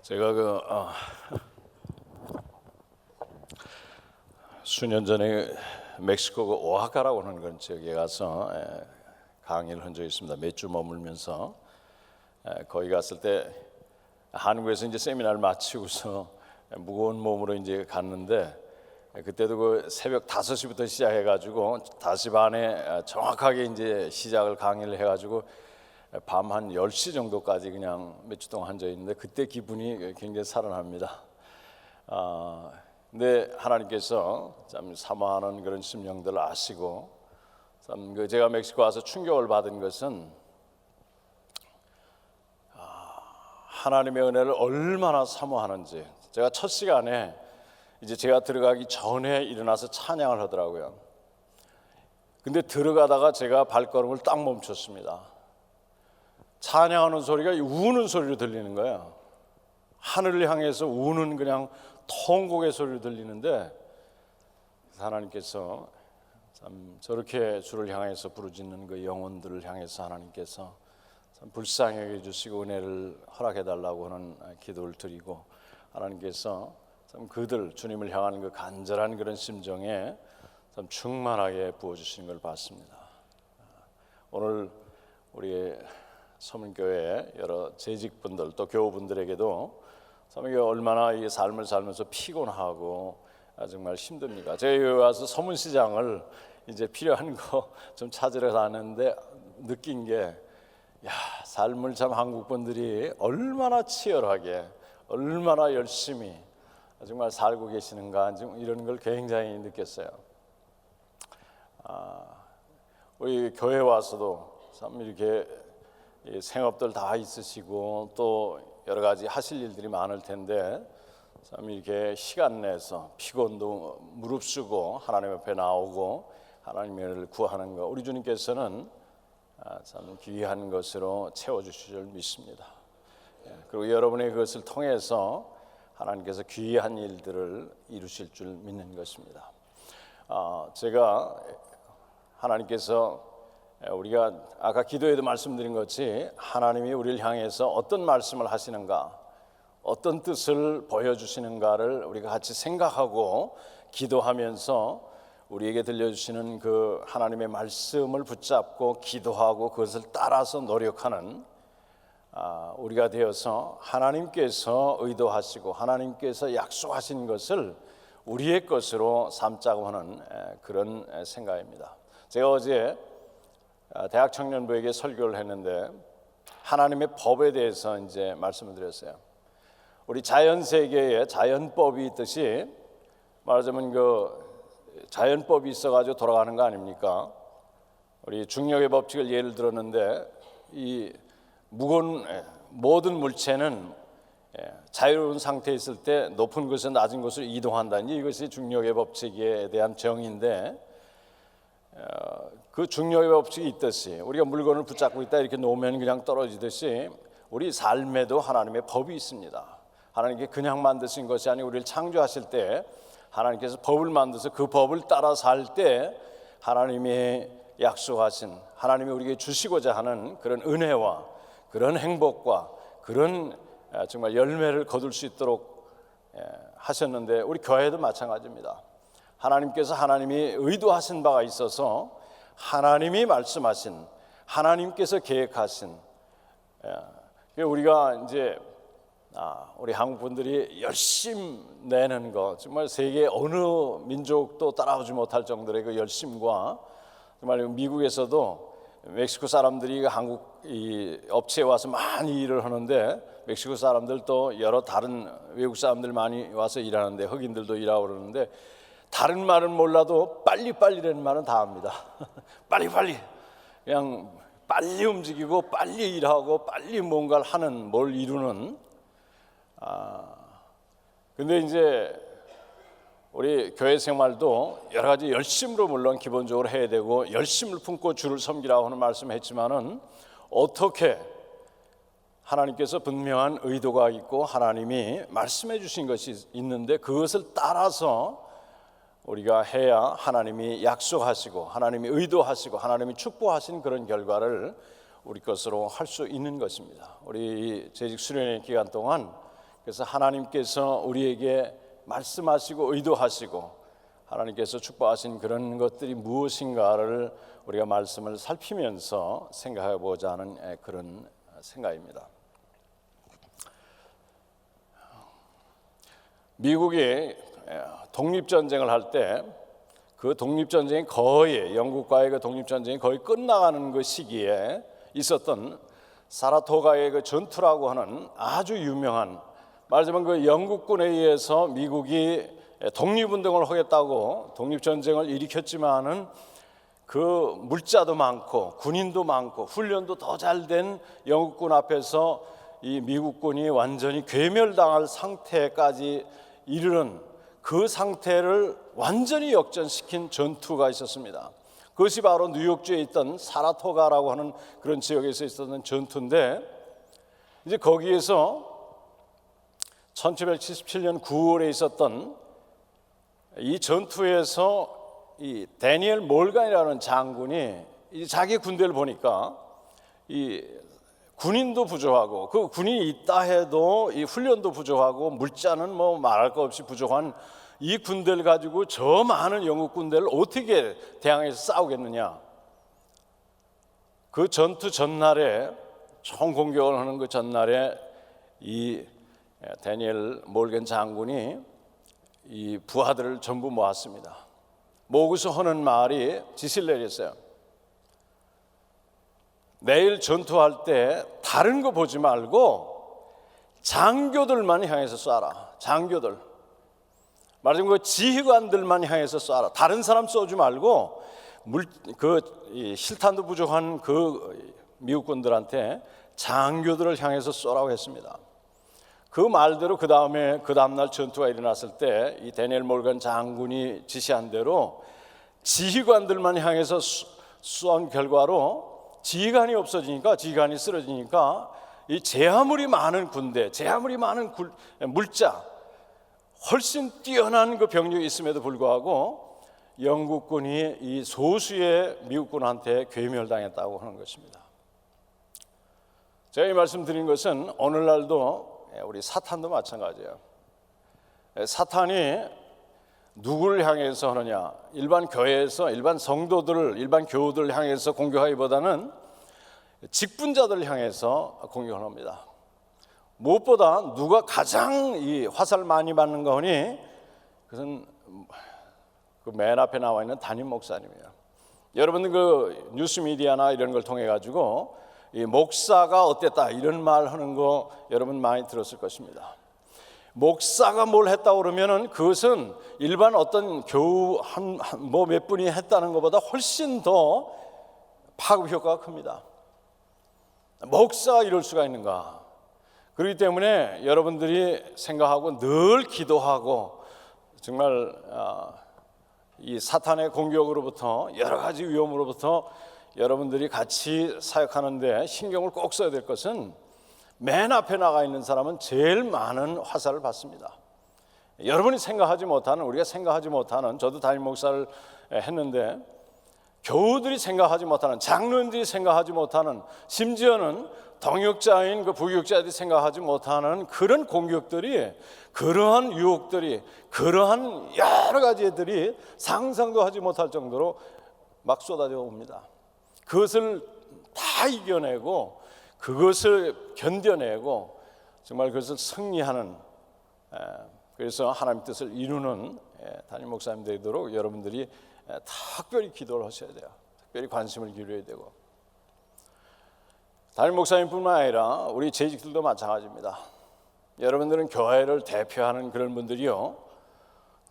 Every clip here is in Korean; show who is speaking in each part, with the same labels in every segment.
Speaker 1: 제가 수년 전에 멕시코 오아하카라고 하는 그런 지역에 가서 강의를 한 적이 있습니다. 몇 주 머물면서 거기 갔을 때 한국에서 이제 세미나를 마치고서 무거운 몸으로 이제 갔는데 그때도 그 새벽 5시부터 시작해가지고 5시 반에 정확하게 이제 시작을 강의를 해가지고 밤 한 10시 정도까지 그냥 몇 주 동안 앉아 있는데 그때 기분이 굉장히 살아납니다. 근데 하나님께서 참 사모하는 그런 심령들을 아시고 참 제가 멕시코 와서 충격을 받은 것은 하나님의 은혜를 얼마나 사모하는지. 제가 첫 시간에 이제 제가 들어가기 전에 일어나서 찬양을 하더라고요. 근데 들어가다가 제가 발걸음을 딱 멈췄습니다. 찬양하는 소리가 우는 소리로 들리는 거예요. 하늘을 향해서 우는 그냥 통곡의 소리로 들리는데 하나님께서 참 저렇게 주를 향해서 부르짖는 그 영혼들을 향해서 하나님께서 참 불쌍히 여겨주시고 은혜를 허락해달라고 하는 기도를 드리고 하나님께서 참 그들 주님을 향하는 그 간절한 그런 심정에 참 충만하게 부어주시는 걸 봤습니다. 오늘 우리 서문교회 여러 재직분들 또 교우분들에게도 참 이게 얼마나 이 삶을 살면서 피곤하고 정말 힘듭니까? 제가 여기 와서 서문시장을 이제 필요한 거 좀 찾으러 가는데 느낀 게 삶을 참 한국 분들이 얼마나 치열하게 얼마나 열심히 정말 살고 계시는가 이런 걸 굉장히 느꼈어요. 우리 교회 와서도 참 이렇게 생업들 다 있으시고 또 여러 가지 하실 일들이 많을 텐데 참 이렇게 시간 내서 피곤도 무릅쓰고 하나님 앞에 나오고 하나님의 은혜를 구하는 것 우리 주님께서는 참 귀한 것으로 채워주실 줄 믿습니다. 그리고 여러분의 그것을 통해서 하나님께서 귀한 일들을 이루실 줄 믿는 것입니다. 제가 하나님께서 우리가 아까 기도에도 말씀드린 것이 하나님이 우리를 향해서 어떤 말씀을 하시는가 어떤 뜻을 보여주시는가를 우리가 같이 생각하고 기도하면서 우리에게 들려주시는 그 하나님의 말씀을 붙잡고 기도하고 그것을 따라서 노력하는 우리가 되어서 하나님께서 의도하시고 하나님께서 약속하신 것을 우리의 것으로 삼자고 하는 그런 생각입니다. 제가 어제 대학 청년부에게 설교를 했는데 하나님의 법에 대해서 이제 말씀을 드렸어요. 우리 자연 세계에 자연법이 있듯이 말하자면 그 자연법이 있어가지고 돌아가는 거 아닙니까? 우리 중력의 법칙을 예를 들었는데 이 무거운 모든 물체는 자유로운 상태에 있을 때 높은 곳에서 낮은 곳으로 이동한다는 이것이 중력의 법칙에 대한 정의인데 그 중력의 법칙이 있듯이 우리가 물건을 붙잡고 있다 이렇게 놓으면 그냥 떨어지듯이 우리 삶에도 하나님의 법이 있습니다. 하나님께 그냥 만드신 것이 아니고 우리를 창조하실 때 하나님께서 법을 만드서 그 법을 따라 살 때 하나님이 약속하신 하나님이 우리에게 주시고자 하는 그런 은혜와 그런 행복과 그런 정말 열매를 거둘 수 있도록 하셨는데 우리 교회도 마찬가지입니다. 하나님께서 하나님이 의도하신 바가 있어서 하나님이 말씀하신 하나님께서 계획하신 우리가 이제 우리 한국 분들이 열심 내는 거 정말 세계 어느 민족도 따라오지 못할 정도의 그 열심과 정말 미국에서도 멕시코 사람들이 한국 이 업체에 와서 많이 일을 하는데 멕시코 사람들도 여러 다른 외국 사람들 많이 와서 일하는데 흑인들도 일하고 그러는데 다른 말은 몰라도 빨리빨리라는 말은 다 합니다. 빨리빨리 그냥 빨리 움직이고 빨리 일하고 빨리 뭔가를 하는 뭘 이루는 근데 이제 우리 교회 생활도 여러 가지 열심으로 물론 기본적으로 해야 되고 열심을 품고 주를 섬기라고 하는 말씀했지만은 어떻게 하나님께서 분명한 의도가 있고 하나님이 말씀해 주신 것이 있는데 그것을 따라서 우리가 해야 하나님이 약속하시고 하나님이 의도하시고 하나님이 축복하신 그런 결과를 우리 것으로 할 수 있는 것입니다. 우리 재직 수련회 기간 동안 그래서 하나님께서 우리에게 말씀하시고 의도하시고 하나님께서 축복하신 그런 것들이 무엇인가를 우리가 말씀을 살피면서 생각해 보자 하는 그런 생각입니다. 미국이 독립전쟁을 할 때 그 독립전쟁이 거의 영국과의 그 독립전쟁이 거의 끝나가는 그 시기에 있었던 사라토가의 그 전투라고 하는 아주 유명한, 말하자면 그 영국군에 의해서 미국이 독립운동을 하겠다고 독립전쟁을 일으켰지만은 그 물자도 많고 군인도 많고 훈련도 더 잘된 영국군 앞에서 이 미국군이 완전히 괴멸당할 상태까지 이르는 그 상태를 완전히 역전시킨 전투가 있었습니다. 그것이 바로 뉴욕주에 있던 사라토가라고 하는 그런 지역에서 있었던 전투인데, 이제 거기에서 1777년 9월에 있었던 이 전투에서 이 데니엘 몰간이라는 장군이 자기 군대를 보니까 이 군인도 부족하고 그 군인이 있다 해도 이 훈련도 부족하고 물자는 뭐 말할 거 없이 부족한 이 군대를 가지고 저 많은 영국 군대를 어떻게 대항해서 싸우겠느냐. 그 전투 전날에 총 공격을 하는 그 전날에 이 데니엘 몰간 장군이 이 부하들을 전부 모았습니다. 모으고서 하는 말이 지시를 내렸어요. 내일 전투할 때 다른 거 보지 말고 장교들만 향해서 쏴라. 장교들, 말하자면 그 지휘관들만 향해서 쏴라. 다른 사람 쏘지 말고 실탄도 부족한 그 미국군들한테 장교들을 향해서 쏘라고 했습니다. 그 말대로 그 다음날 전투가 일어났을 때 이 데니엘 몰간 장군이 지시한 대로 지휘관들만 향해서 쏜 결과로 지휘관이 없어지니까, 지휘관이 쓰러지니까 이 제 아무리 많은 군대, 제 아무리 많은 물자, 훨씬 뛰어난 그 병력이 있음에도 불구하고 영국군이 이 소수의 미국군한테 괴멸당했다고 하는 것입니다. 제가 이 말씀드린 것은 오늘날도 우리 사탄도 마찬가지예요. 사탄이 누구를 향해서 하느냐? 일반 교회에서 일반 성도들을, 일반 교우들을 향해서 공격하기보다는 직분자들을 향해서 공격을 합니다. 무엇보다 누가 가장 이 화살 많이 받는 거니 그것은 그 맨 앞에 나와 있는 담임 목사님이에요. 여러분들 그 뉴스 미디어나 이런 걸 통해 가지고 이 목사가 어땠다 이런 말 하는 거 여러분 많이 들었을 것입니다. 목사가 뭘 했다고 그러면은 그것은 일반 어떤 교우 뭐 몇 분이 했다는 것보다 훨씬 더 파급 효과가 큽니다. 목사가 이럴 수가 있는가? 그렇기 때문에 여러분들이 생각하고 늘 기도하고 정말 이 사탄의 공격으로부터 여러 가지 위험으로부터 여러분들이 같이 사역하는데 신경을 꼭 써야 될 것은 맨 앞에 나가 있는 사람은 제일 많은 화살을 받습니다. 여러분이 생각하지 못하는, 우리가 생각하지 못하는, 저도 담임 목사를 했는데 교우들이 생각하지 못하는, 장로님들이 생각하지 못하는, 심지어는 동역자인 그 부교육자들이 생각하지 못하는 그런 공격들이, 그러한 유혹들이, 그러한 여러 가지 애들이 상상도 하지 못할 정도로 막 쏟아져 옵니다. 그것을 다 이겨내고 그것을 견뎌내고 정말 그것을 승리하는, 그래서 하나님 뜻을 이루는 담임 목사님 되도록 여러분들이 특별히 기도를 하셔야 돼요. 특별히 관심을 기울여야 되고, 담임 목사님뿐만 아니라 우리 재직들도 마찬가지입니다. 여러분들은 교회를 대표하는 그런 분들이요,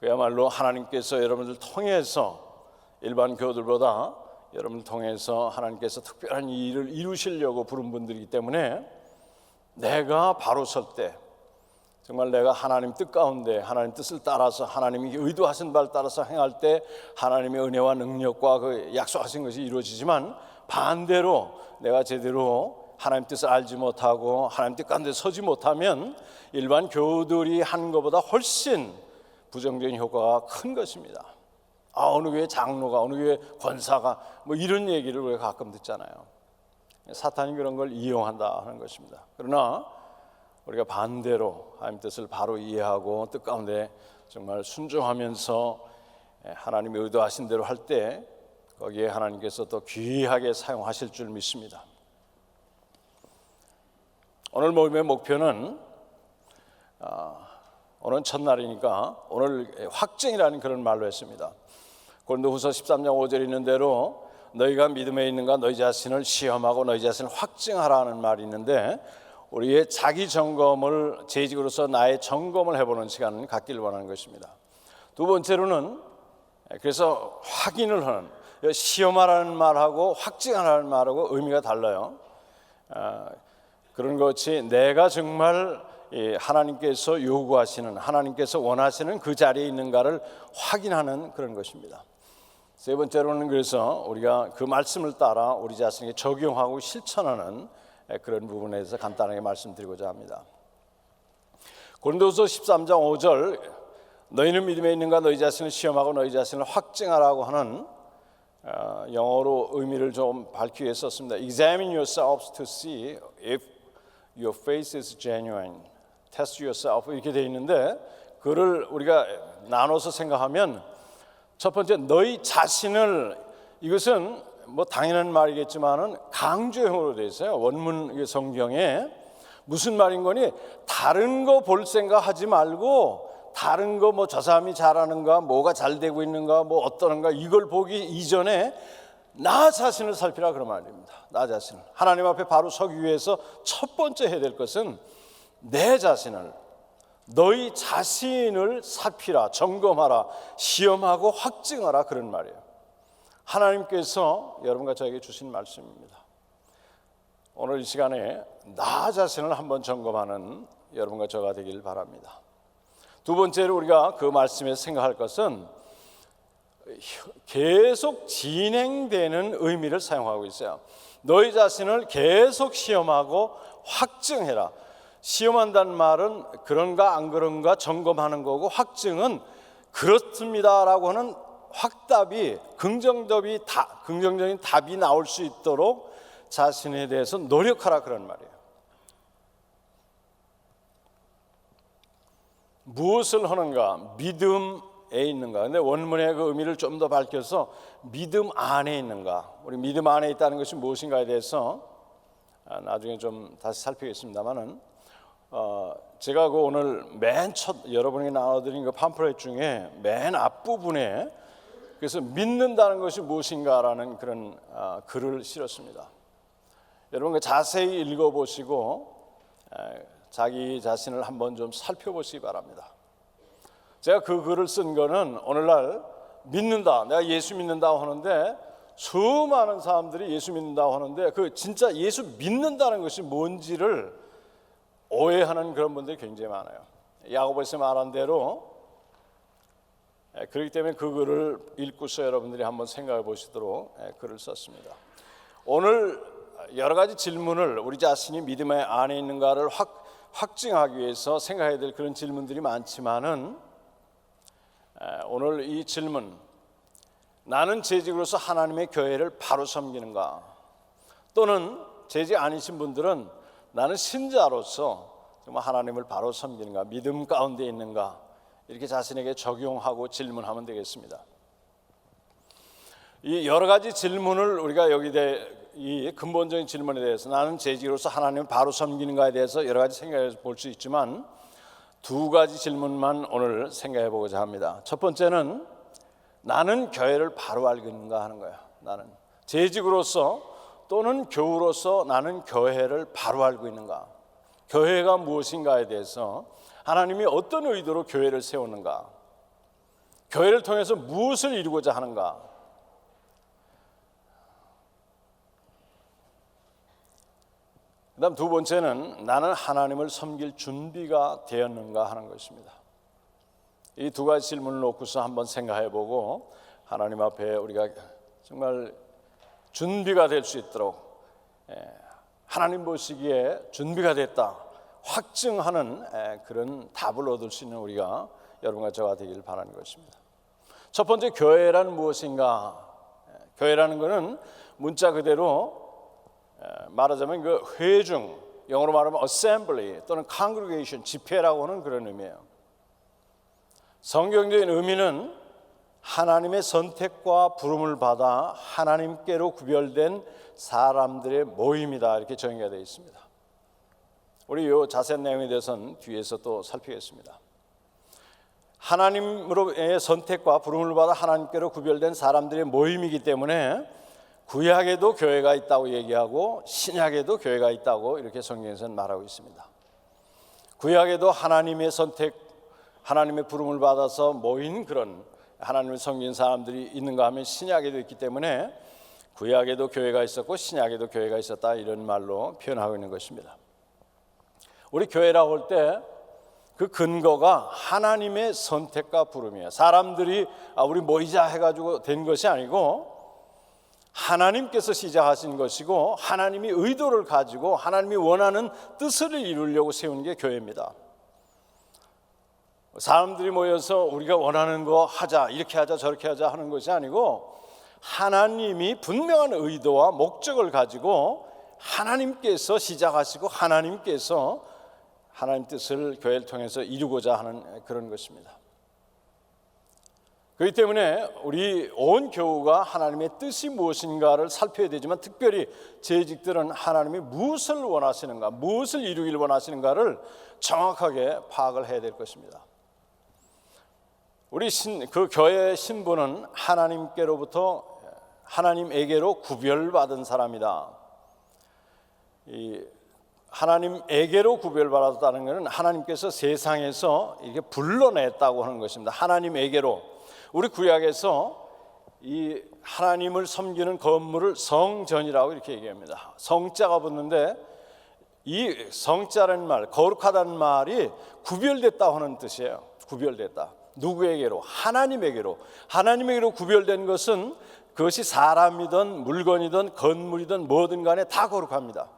Speaker 1: 그야말로 하나님께서 여러분들 통해서 일반 교우들보다 여러분을 통해서 하나님께서 특별한 일을 이루시려고 부른 분들이기 때문에 내가 바로 설 때, 정말 내가 하나님 뜻 가운데 하나님 뜻을 따라서 하나님이 의도하신 바를 따라서 행할 때 하나님의 은혜와 능력과 그 약속하신 것이 이루어지지만, 반대로 내가 제대로 하나님 뜻을 알지 못하고 하나님 뜻 가운데 서지 못하면 일반 교우들이 한 것보다 훨씬 부정적인 효과가 큰 것입니다. 어느 교회 장로가, 어느 교회 권사가 뭐 이런 얘기를 우리가 가끔 듣잖아요. 사탄이 그런 걸 이용한다 하는 것입니다. 그러나 우리가 반대로 하나님 뜻을 바로 이해하고 뜻 가운데 정말 순종하면서 하나님이 의도하신 대로 할 때 거기에 하나님께서 더 귀하게 사용하실 줄 믿습니다. 오늘 모임의 목표는 오늘 첫날이니까 오늘 확증이라는 그런 말로 했습니다. 고린도후서 13장 5절에 있는 대로 너희가 믿음에 있는가 너희 자신을 시험하고 너희 자신을 확증하라는 말이 있는데 우리의 자기 점검을 재직으로서 나의 점검을 해보는 시간을 갖기를 원하는 것입니다. 두 번째로는 그래서 확인을 하는 시험하라는 말하고 확증하라는 말하고 의미가 달라요. 그런 것이 내가 정말 하나님께서 요구하시는 하나님께서 원하시는 그 자리에 있는가를 확인하는 그런 것입니다. 세 번째로는 그래서 우리가 그 말씀을 따라 우리 자신에게 적용하고 실천하는 그런 부분에서 간단하게 말씀드리고자 합니다. 고린도서 13장 5절 너희는 믿음에 있는가 너희 자신을 시험하고 너희 자신을 확증하라고 하는 영어로 의미를 좀 밝히기 위해 썼습니다. Examine yourselves to see if your faith is genuine. Test yourself 이렇게 되어 있는데 그를 우리가 나눠서 생각하면 첫 번째 너희 자신을 이것은 뭐 당연한 말이겠지만은 강조형으로 되어 있어요. 원문 성경에 무슨 말인 거니? 다른 거 볼 생각하지 말고 다른 거 뭐 저 사람이 잘하는가 뭐가 잘 되고 있는가 뭐 어떠는가 이걸 보기 이전에 나 자신을 살피라 그런 말입니다. 나 자신을 하나님 앞에 바로 서기 위해서 첫 번째 해야 될 것은 내 자신을 너희 자신을 살피라 점검하라 시험하고 확증하라 그런 말이에요. 하나님께서 여러분과 저에게 주신 말씀입니다. 오늘 이 시간에 나 자신을 한번 점검하는 여러분과 저가 되길 바랍니다. 두 번째로 우리가 그 말씀에서 생각할 것은 계속 진행되는 의미를 사용하고 있어요. 너희 자신을 계속 시험하고 확증해라. 시험한다는 말은 그런가 안 그런가 점검하는 거고 확증은 그렇습니다라고 하는 확답이 긍정적인 답이 나올 수 있도록 자신에 대해서 노력하라 그런 말이에요. 무엇을 하는가? 믿음에 있는가? 근데 원문의 그 의미를 좀 더 밝혀서 믿음 안에 있는가? 우리 믿음 안에 있다는 것이 무엇인가에 대해서 나중에 좀 다시 살피겠습니다만은 제가 그 오늘 맨 첫 여러분에게 나눠드린 그 팜플렛 중에 맨 앞부분에 그래서 믿는다는 것이 무엇인가라는 그런 글을 실었습니다. 여러분 자세히 읽어보시고 자기 자신을 한번 좀 살펴보시기 바랍니다. 제가 그 글을 쓴 거는 오늘날 믿는다, 내가 예수 믿는다고 하는데 수많은 사람들이 예수 믿는다고 하는데 그 진짜 예수 믿는다는 것이 뭔지를 오해하는 그런 분들이 굉장히 많아요. 야고보에서 말한 대로 그렇기 때문에 그 글을 읽고서 여러분들이 한번 생각해 보시도록 글을 썼습니다. 오늘 여러 가지 질문을 우리 자신이 믿음의 안에 있는가를 확증하기 위해서 생각해야 될 그런 질문들이 많지만은 오늘 이 질문 나는 재직으로서 하나님의 교회를 바로 섬기는가 또는 재직 아니신 분들은 나는 신자로서 정말 하나님을 바로 섬기는가 믿음 가운데 있는가 이렇게 자신에게 적용하고 질문하면 되겠습니다. 이 여러 가지 질문을 우리가 이 근본적인 질문에 대해서 나는 재직으로서 하나님을 바로 섬기는가에 대해서 여러 가지 생각해 볼 수 있지만 두 가지 질문만 오늘 생각해 보고자 합니다. 첫 번째는 나는 교회를 바로 알고 있는가 하는 거야. 나는 재직으로서 또는 교우로서 나는 교회를 바로 알고 있는가. 교회가 무엇인가에 대해서 하나님이 어떤 의도로 교회를 세우는가, 교회를 통해서 무엇을 이루고자 하는가. 그 다음 두 번째는 나는 하나님을 섬길 준비가 되었는가 하는 것입니다. 이 두 가지 질문을 놓고서 한번 생각해 보고 하나님 앞에 우리가 정말 준비가 될 수 있도록 하나님 보시기에 준비가 됐다 확증하는 그런 답을 얻을 수 있는 우리가 여러분과 저가 되기를 바라는 것입니다. 첫 번째, 교회란 무엇인가? 교회라는 것은 문자 그대로 말하자면 그 회중, 영어로 말하면 assembly 또는 congregation, 집회라고 하는 그런 의미예요. 성경적인 의미는 하나님의 선택과 부름을 받아 하나님께로 구별된 사람들의 모임이다, 이렇게 정의가 되어 있습니다. 우리 이 자세한 내용에 대해서는 뒤에서 또 살피겠습니다. 하나님으로의 선택과 부름을 받아 하나님께로 구별된 사람들의 모임이기 때문에 구약에도 교회가 있다고 얘기하고 신약에도 교회가 있다고 이렇게 성경에서는 말하고 있습니다. 구약에도 하나님의 선택, 하나님의 부름을 받아서 모인 그런 하나님을 섬기는 사람들이 있는가 하면 신약에도 있기 때문에 구약에도 교회가 있었고 신약에도 교회가 있었다, 이런 말로 표현하고 있는 것입니다. 우리 교회라고 할 때 그 근거가 하나님의 선택과 부름이에요. 사람들이 우리 모이자 해가지고 된 것이 아니고 하나님께서 시작하신 것이고 하나님이 의도를 가지고 하나님이 원하는 뜻을 이루려고 세운 게 교회입니다. 사람들이 모여서 우리가 원하는 거 하자, 이렇게 하자 저렇게 하자 하는 것이 아니고 하나님이 분명한 의도와 목적을 가지고 하나님께서 시작하시고 하나님께서 하나님 뜻을 교회를 통해서 이루고자 하는 그런 것입니다. 그렇기 때문에 우리 온 교우가 하나님의 뜻이 무엇인가를 살펴야 되지만 특별히 재직들은 하나님이 무엇을 원하시는가, 무엇을 이루기를 원하시는가를 정확하게 파악을 해야 될 것입니다. 우리 그 교회의 신분은 하나님에게로 구별받은 사람이다. 이 하나님에게로 구별받았다는 것은 하나님께서 세상에서 이렇게 불러냈다고 하는 것입니다. 하나님에게로. 우리 구약에서 이 하나님을 섬기는 건물을 성전이라고 이렇게 얘기합니다. 성자가 붙는데 이 성자라는 말, 거룩하다는 말이 구별됐다 하는 뜻이에요. 구별됐다. 누구에게로? 하나님에게로. 하나님에게로 구별된 것은 그것이 사람이든 물건이든 건물이든 뭐든 간에 다 거룩합니다.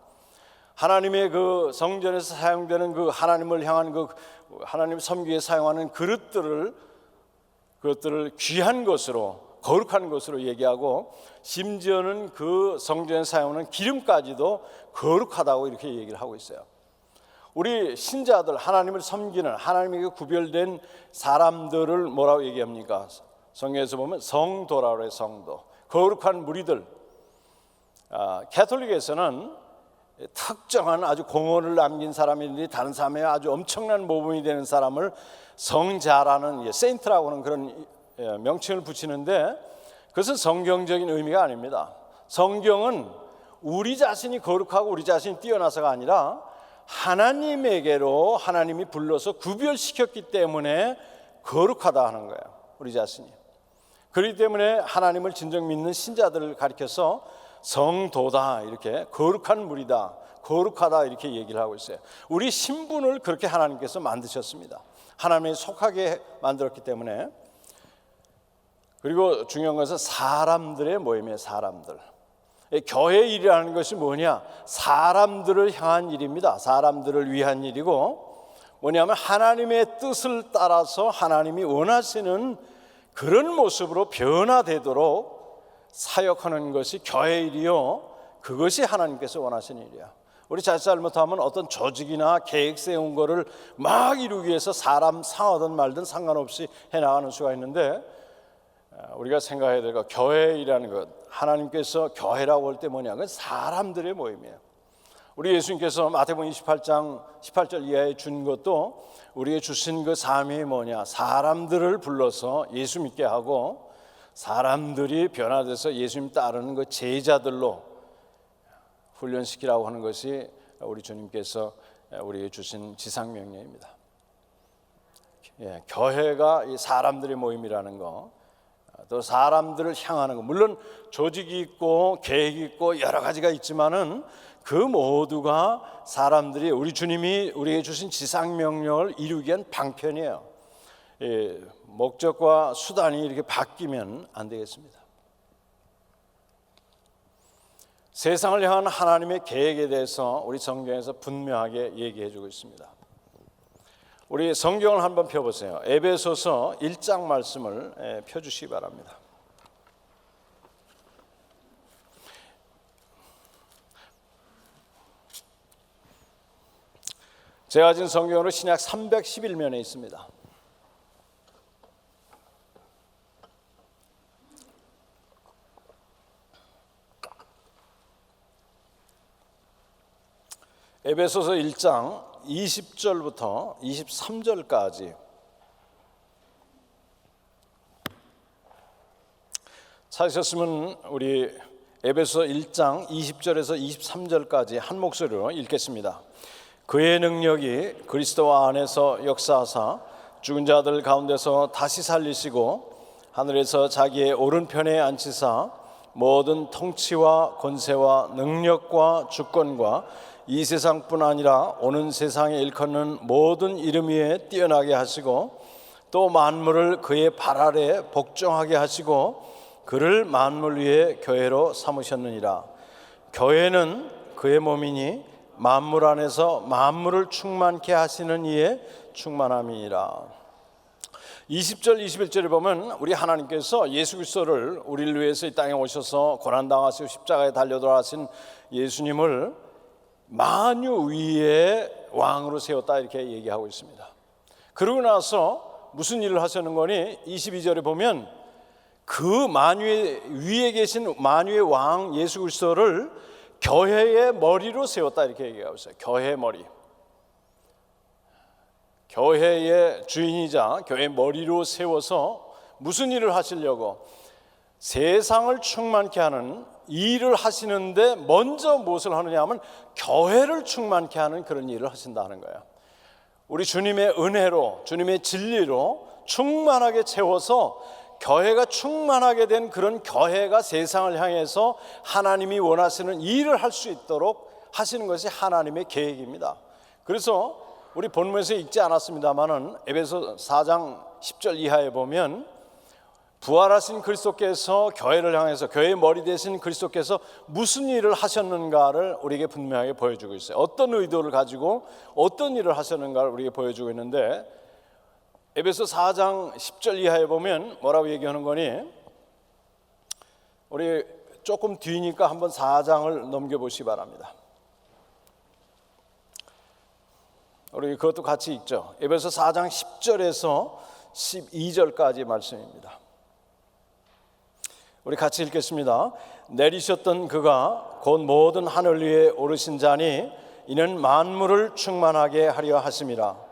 Speaker 1: 하나님의 그 성전에서 사용되는 그 하나님을 향한 그 하나님 섬기에 사용하는 그것들을 귀한 것으로, 거룩한 것으로 얘기하고 심지어는 그 성전에 사용하는 기름까지도 거룩하다고 이렇게 얘기를 하고 있어요. 우리 신자들, 하나님을 섬기는 하나님에게 구별된 사람들을 뭐라고 얘기합니까? 성경에서 보면 성도라고 해요. 성도, 거룩한 무리들. 가톨릭에서는 특정한 아주 공헌을 남긴 사람인데 다른 사람의 아주 엄청난 모범이 되는 사람을 성자라는, 세인트라고 하는 그런 명칭을 붙이는데 그것은 성경적인 의미가 아닙니다. 성경은 우리 자신이 거룩하고 우리 자신이 뛰어나서가 아니라 하나님에게로 하나님이 불러서 구별시켰기 때문에 거룩하다 하는 거예요. 우리 자신이. 그렇기 때문에 하나님을 진정 믿는 신자들을 가리켜서 성도다, 이렇게 거룩한 무리다, 거룩하다 이렇게 얘기를 하고 있어요. 우리 신분을 그렇게 하나님께서 만드셨습니다. 하나님에 속하게 만들었기 때문에. 그리고 중요한 것은 사람들의 모임이에요. 사람들. 교회 일이라는 것이 뭐냐? 사람들을 향한 일입니다. 사람들을 위한 일이고 뭐냐면 하나님의 뜻을 따라서 하나님이 원하시는 그런 모습으로 변화되도록 사역하는 것이 교회 일이요, 그것이 하나님께서 원하시는 일이야. 우리 잘못하면 어떤 조직이나 계획 세운 거를 막 이루기 위해서 사람 상하든 말든 상관없이 해나가는 수가 있는데 우리가 생각해야 될 것, 교회이라는 것, 하나님께서 교회라고 할 때 뭐냐? 그건 사람들의 모임이에요. 우리 예수님께서 마태복음 28장 18절 이하에 준 것도 우리에게 주신 그 사명이 뭐냐? 사람들을 불러서 예수 믿게 하고 사람들이 변화돼서 예수님 따르는 그 제자들로 훈련시키라고 하는 것이 우리 주님께서 우리에게 주신 지상명령입니다. 교회가 이 사람들의 모임이라는 거, 또 사람들을 향하는 거, 물론 조직이 있고 계획이 있고 여러 가지가 있지만은 그 모두가 사람들이 우리 주님이 우리에게 주신 지상명령을 이루기 위한 방편이에요. 목적과 수단이 이렇게 바뀌면 안 되겠습니다. 세상을 향한 하나님의 계획에 대해서 우리 성경에서 분명하게 얘기해 주고 있습니다. 우리 성경을 한번 펴보세요. 에베소서 1장 말씀을 펴주시기 바랍니다. 제가 가진 성경으로 신약 311면에 있습니다. 에베소서 1장 20절부터 23절까지 찾으셨으면 우리 에베소서 1장 20절에서 23절까지 한 목소리로 읽겠습니다. 그의 능력이 그리스도 안에서 역사하사 죽은 자들 가운데서 다시 살리시고 하늘에서 자기의 오른편에 앉히사 모든 통치와 권세와 능력과 주권과 이 세상뿐 아니라 오는 세상에 일컫는 모든 이름 위에 뛰어나게 하시고 또 만물을 그의 발 아래 복종하게 하시고 그를 만물 위에 교회로 삼으셨느니라. 교회는 그의 몸이니 만물 안에서 만물을 충만케 하시는 이의 충만함이니라. 20절 21절에 보면 우리 하나님께서 예수 그리스도를 우리를 위해서 이 땅에 오셔서 고난당하시고 십자가에 달려 돌아가신 예수님을 만유 위에 왕으로 세웠다 이렇게 얘기하고 있습니다. 그러고 나서 무슨 일을 하시는 거니? 22절에 보면 그 만유의 위에 계신 만유의 왕 예수 그리스도를 교회의 머리로 세웠다 이렇게 얘기하고 있어요. 교회의 머리, 교회의 주인이자 교회의 머리로 세워서 무슨 일을 하시려고? 세상을 충만케 하는 일을 하시는데 먼저 무엇을 하느냐 하면 교회를 충만케 하는 그런 일을 하신다는 거예요. 우리 주님의 은혜로, 주님의 진리로 충만하게 채워서 교회가 충만하게 된 그런 교회가 세상을 향해서 하나님이 원하시는 일을 할 수 있도록 하시는 것이 하나님의 계획입니다. 그래서 우리 본문에서 읽지 않았습니다마는 에베소 4장 10절 이하에 보면 부활하신 그리스도께서 교회를 향해서 교회의 머리 되신 그리스도께서 무슨 일을 하셨는가를 우리에게 분명하게 보여주고 있어요. 어떤 의도를 가지고 어떤 일을 하셨는가를 우리에게 보여주고 있는데 에베소 4장 10절 이하에 보면 뭐라고 얘기하는 거니? 우리 조금 뒤니까 한번 4장을 넘겨보시기 바랍니다. 우리 그것도 같이 읽죠. 에베소 4장 10절에서 12절까지 말씀입니다. 우리 같이 읽겠습니다. 내리셨던 그가 곧 모든 하늘 위에 오르신 자니 이는 만물을 충만하게 하려 하심이라.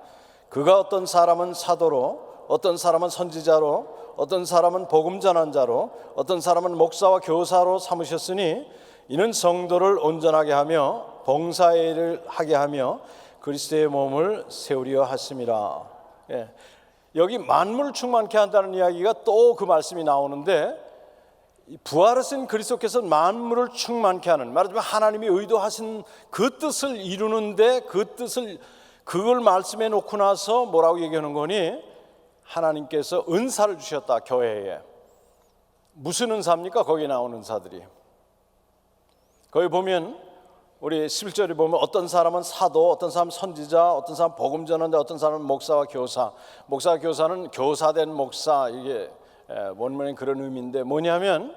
Speaker 1: 그가 어떤 사람은 사도로, 어떤 사람은 선지자로, 어떤 사람은 복음 전한 자로, 어떤 사람은 목사와 교사로 삼으셨으니 이는 성도를 온전하게 하며 봉사의 일을 하게 하며 그리스도의 몸을 세우려 하심이라. 여기 만물을 충만케 한다는 이야기가 또 그 말씀이 나오는데 부활하신 그리스도께서 만물을 충만케 하는, 말하자면 하나님이 의도하신 그 뜻을 이루는데 그걸 말씀해 놓고 나서 뭐라고 얘기하는 거니? 하나님께서 은사를 주셨다. 교회에 무슨 은사입니까? 거기에 나오는 은사들이 거기 보면 우리 11절에 보면 어떤 사람은 사도, 어떤 사람은 선지자, 어떤 사람은 복음 전하는데 어떤 사람은 목사와 교사. 목사와 교사는 교사된 목사, 이게 원문엔 그런 의미인데 뭐냐면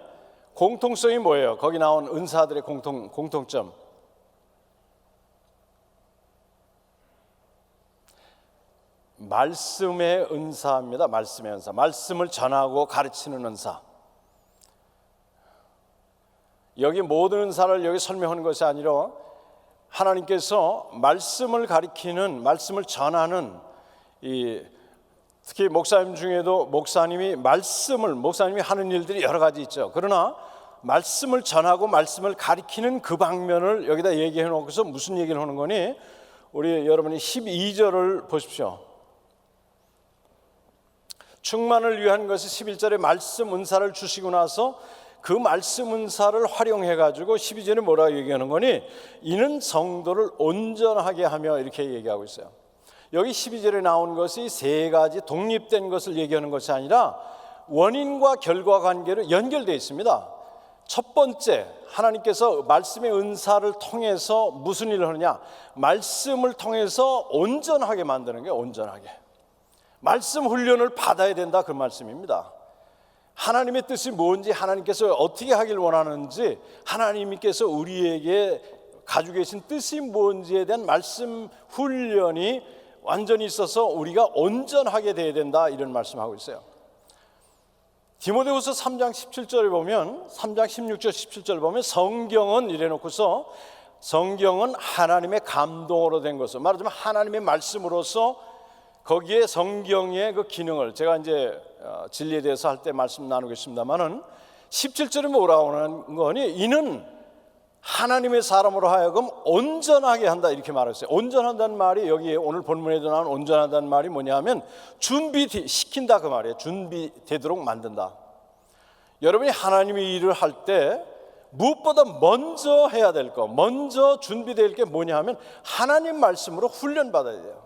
Speaker 1: 공통성이 뭐예요? 거기 나온 은사들의 공통점. 말씀의 은사입니다. 말씀의 은사. 말씀을 전하고 가르치는 은사. 여기 모든 은사를 여기 설명하는 것이 아니라 하나님께서 말씀을 가르치는, 말씀을 전하는 특히 목사님 중에도 목사님이 하는 일들이 여러 가지 있죠. 그러나 말씀을 전하고 말씀을 가르치는 그 방면을 여기다 얘기해 놓고서 무슨 얘기를 하는 거니? 우리 여러분이 12절을 보십시오. 충만을 위한 것이 11절에 말씀 은사를 주시고 나서 그 말씀 은사를 활용해 가지고 12절에 뭐라고 얘기하는 거니? 이는 성도를 온전하게 하며 이렇게 얘기하고 있어요. 여기 12절에 나온 것이 세 가지 독립된 것을 얘기하는 것이 아니라 원인과 결과 관계로 연결되어 있습니다. 첫 번째, 하나님께서 말씀의 은사를 통해서 무슨 일을 하느냐? 말씀을 통해서 온전하게 만드는 게 온전하게. 말씀 훈련을 받아야 된다, 그 말씀입니다. 하나님의 뜻이 뭔지, 하나님께서 어떻게 하길 원하는지 하나님께서 우리에게 가지고 계신 뜻이 뭔지에 대한 말씀 훈련이 완전히 있어서 우리가 온전하게 돼야 된다, 이런 말씀하고 있어요. 디모데후서 3장 17절에 보면, 3장 16절 17절을 보면 성경은 이래 놓고서 성경은 하나님의 감동으로 된 것을, 말하자면 하나님의 말씀으로서 거기에 성경의 그 기능을, 제가 이제 진리에 대해서 할 때 말씀 나누겠습니다만은 17절에 뭐라고 하는 거니, 이는 하나님의 사람으로 하여금 온전하게 한다, 이렇게 말했어요. 온전한다는 말이 여기 오늘 본문에도 나온 온전하다는 말이 뭐냐면 준비시킨다, 그 말이에요. 준비되도록 만든다. 여러분이 하나님의 일을 할 때 무엇보다 먼저 해야 될 거, 먼저 준비될 게 뭐냐 하면 하나님 말씀으로 훈련받아야 돼요.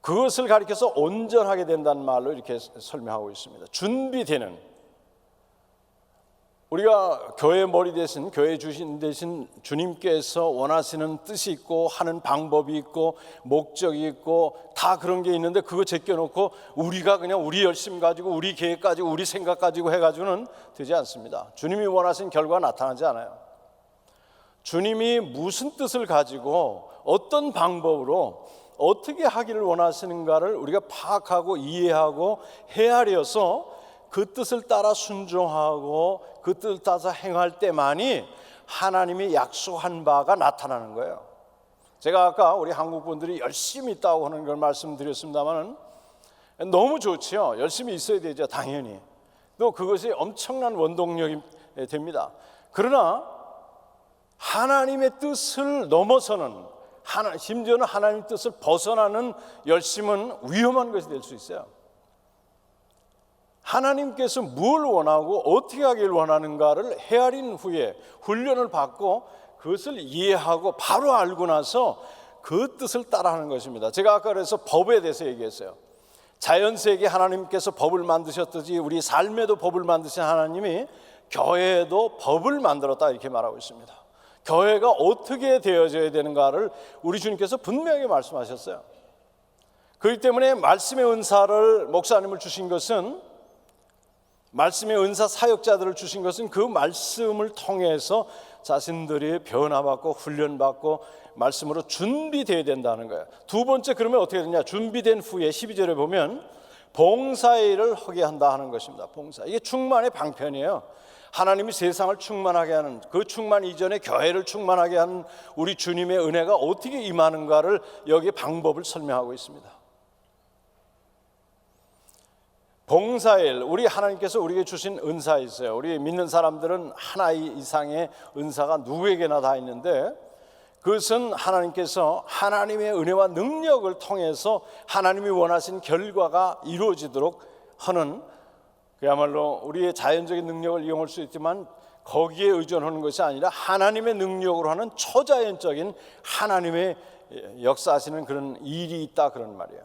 Speaker 1: 그것을 가리켜서 온전하게 된다는 말로 이렇게 설명하고 있습니다. 준비되는, 우리가 교회 머리 대신, 교회 주신 대신 주님께서 원하시는 뜻이 있고 하는 방법이 있고 목적이 있고 다 그런 게 있는데, 그거 제껴놓고 우리가 그냥 우리 열심 가지고 우리 계획 가지고 우리 생각 가지고 해가지고는 되지 않습니다. 주님이 원하신 결과가 나타나지 않아요. 주님이 무슨 뜻을 가지고 어떤 방법으로 어떻게 하기를 원하시는가를 우리가 파악하고 이해하고 헤아려서 그 뜻을 따라 순종하고 그 뜻을 따라 행할 때만이 하나님이 약속한 바가 나타나는 거예요. 제가 아까 우리 한국 분들이 열심히 있다고 하는 걸 말씀드렸습니다만 너무 좋지요. 열심히 있어야 되죠, 당연히. 또 그것이 엄청난 원동력이 됩니다. 그러나 하나님의 뜻을 넘어서는, 심지어는 하나님의 뜻을 벗어나는 열심은 위험한 것이 될 수 있어요. 하나님께서 뭘 원하고 어떻게 하길 원하는가를 헤아린 후에 훈련을 받고 그것을 이해하고 바로 알고 나서 그 뜻을 따라하는 것입니다. 제가 아까 그래서 법에 대해서 얘기했어요. 자연세계 하나님께서 법을 만드셨듯이 우리 삶에도 법을 만드신 하나님이 교회에도 법을 만들었다, 이렇게 말하고 있습니다. 교회가 어떻게 되어져야 되는가를 우리 주님께서 분명히 말씀하셨어요. 그렇기 때문에 말씀의 은사를, 목사님을 주신 것은, 말씀의 은사 사역자들을 주신 것은 그 말씀을 통해서 자신들이 변화받고 훈련받고 말씀으로 준비되어야 된다는 거예요. 두 번째, 그러면 어떻게 되냐, 준비된 후에 12절에 보면 봉사일을 하게 한다 하는 것입니다. 봉사, 이게 충만의 방편이에요. 하나님이 세상을 충만하게 하는, 그 충만 이전에 교회를 충만하게 하는 우리 주님의 은혜가 어떻게 임하는가를 여기 방법을 설명하고 있습니다. 봉사일, 우리 하나님께서 우리에게 주신 은사 있어요. 우리 믿는 사람들은 하나 이상의 은사가 누구에게나 다 있는데, 그것은 하나님께서 하나님의 은혜와 능력을 통해서 하나님이 원하신 결과가 이루어지도록 하는, 그야말로 우리의 자연적인 능력을 이용할 수 있지만 거기에 의존하는 것이 아니라 하나님의 능력으로 하는 초자연적인 하나님의 역사하시는 그런 일이 있다, 그런 말이에요.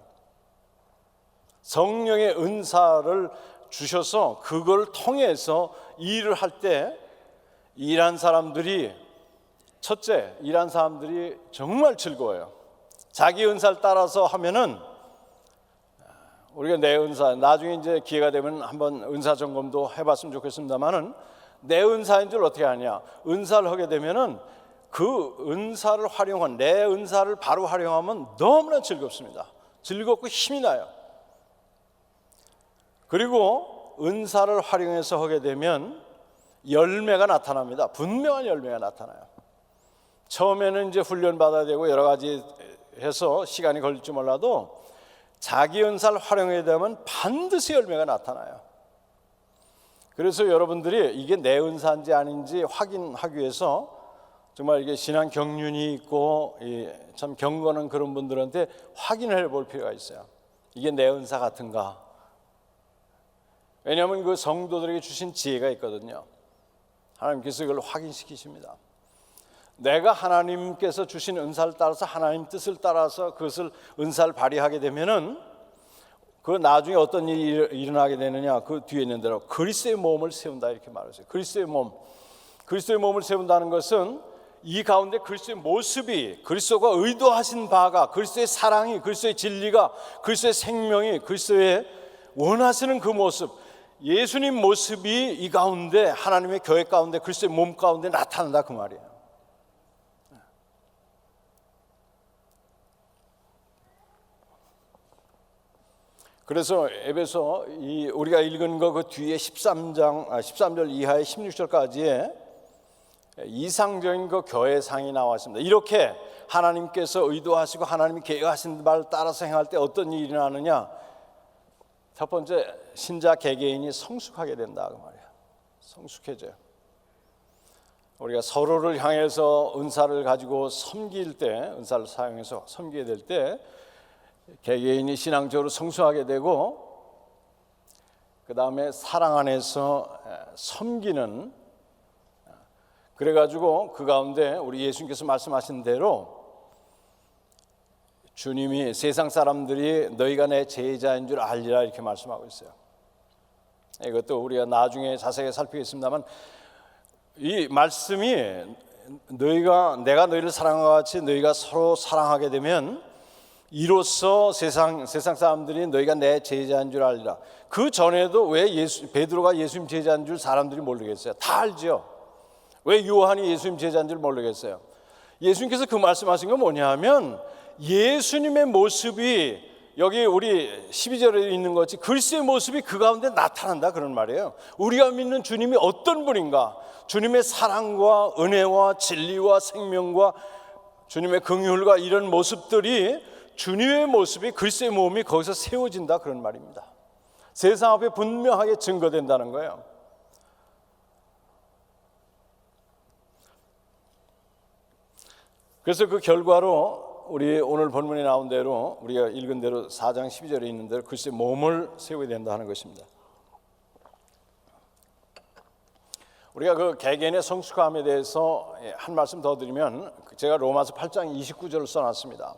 Speaker 1: 성령의 은사를 주셔서 그걸 통해서 일을 할 때 일한 사람들이, 첫째, 일한 사람들이 정말 즐거워요. 자기 은사를 따라서 하면은, 우리가 내 은사, 나중에 이제 기회가 되면 한번 은사 점검도 해봤으면 좋겠습니다만은, 내 은사인 줄 어떻게 아냐, 은사를 하게 되면은 그 은사를 활용한, 내 은사를 바로 활용하면 너무나 즐겁습니다. 즐겁고 힘이 나요. 그리고 은사를 활용해서 하게 되면 열매가 나타납니다. 분명한 열매가 나타나요. 처음에는 이제 훈련받아야 되고 여러 가지 해서 시간이 걸릴지 몰라도 자기 은사를 활용하게 되면 반드시 열매가 나타나요. 그래서 여러분들이 이게 내 은사인지 아닌지 확인하기 위해서 정말 이게 신앙 경륜이 있고 참 경건한 그런 분들한테 확인을 해볼 필요가 있어요. 이게 내 은사 같은가? 왜냐하면 그 성도들에게 주신 지혜가 있거든요. 하나님께서 그걸 확인시키십니다. 내가 하나님께서 주신 은사를 따라서, 하나님 뜻을 따라서 그것을 은사를 발휘하게 되면은 그 나중에 어떤 일이 일어나게 되느냐, 그 뒤에 있는 대로 그리스도의 몸을 세운다, 이렇게 말했어요. 그리스도의 몸, 그리스도의 몸을 세운다는 것은 이 가운데 그리스도의 모습이, 그리스도가 의도하신 바가, 그리스도의 사랑이, 그리스도의 진리가, 그리스도의 생명이, 그리스도의 원하시는 그 모습, 예수님 모습이 이 가운데, 하나님의 교회 가운데, 그리스도의 몸 가운데 나타난다, 그 말이에요. 그래서 에베소 우리가 읽은 거 그 뒤에 13절 이하의 16절까지의 이상적인 그 교회상이 나왔습니다. 이렇게 하나님께서 의도하시고 하나님이 계획하신 바를 따라서 행할 때 어떤 일이 일어나느냐? 첫 번째, 신자 개개인이 성숙하게 된다 그 말이야. 성숙해져요. 우리가 서로를 향해서 은사를 가지고 섬길 때, 은사를 사용해서 섬기게 될 때 개개인이 신앙적으로 성숙하게 되고, 그 다음에 사랑 안에서 섬기는, 그래가지고 그 가운데 우리 예수님께서 말씀하신 대로 주님이 세상 사람들이 너희가 내 제자인 줄 알리라 이렇게 말씀하고 있어요. 이것도 우리가 나중에 자세히 살피겠습니다만, 이 말씀이 내가 너희를 사랑한 것 같이 너희가 서로 사랑하게 되면 이로써 세상 사람들이 너희가 내 제자인 줄 알리라. 그 전에도 왜 베드로가 예수님 제자인 줄 사람들이 모르겠어요? 다 알죠. 왜 요한이 예수님 제자인 줄 모르겠어요? 예수님께서 그 말씀하신 건 뭐냐면 예수님의 모습이 여기 우리 12절에 있는 것이 그리스도의 모습이 그 가운데 나타난다 그런 말이에요. 우리가 믿는 주님이 어떤 분인가? 주님의 사랑과 은혜와 진리와 생명과 주님의 긍휼과 이런 모습들이, 주님의 모습이, 그리스도의 몸이 거기서 세워진다 그런 말입니다. 세상 앞에 분명하게 증거된다는 거예요. 그래서 그 결과로 우리 오늘 본문에 나온 대로, 우리가 읽은 대로 4장 12절에 있는 대로 그리스도의 몸을 세워야 된다 하는 것입니다. 우리가 그 개개인의 성숙함에 대해서 한 말씀 더 드리면, 제가 로마서 8장 29절을 써놨습니다.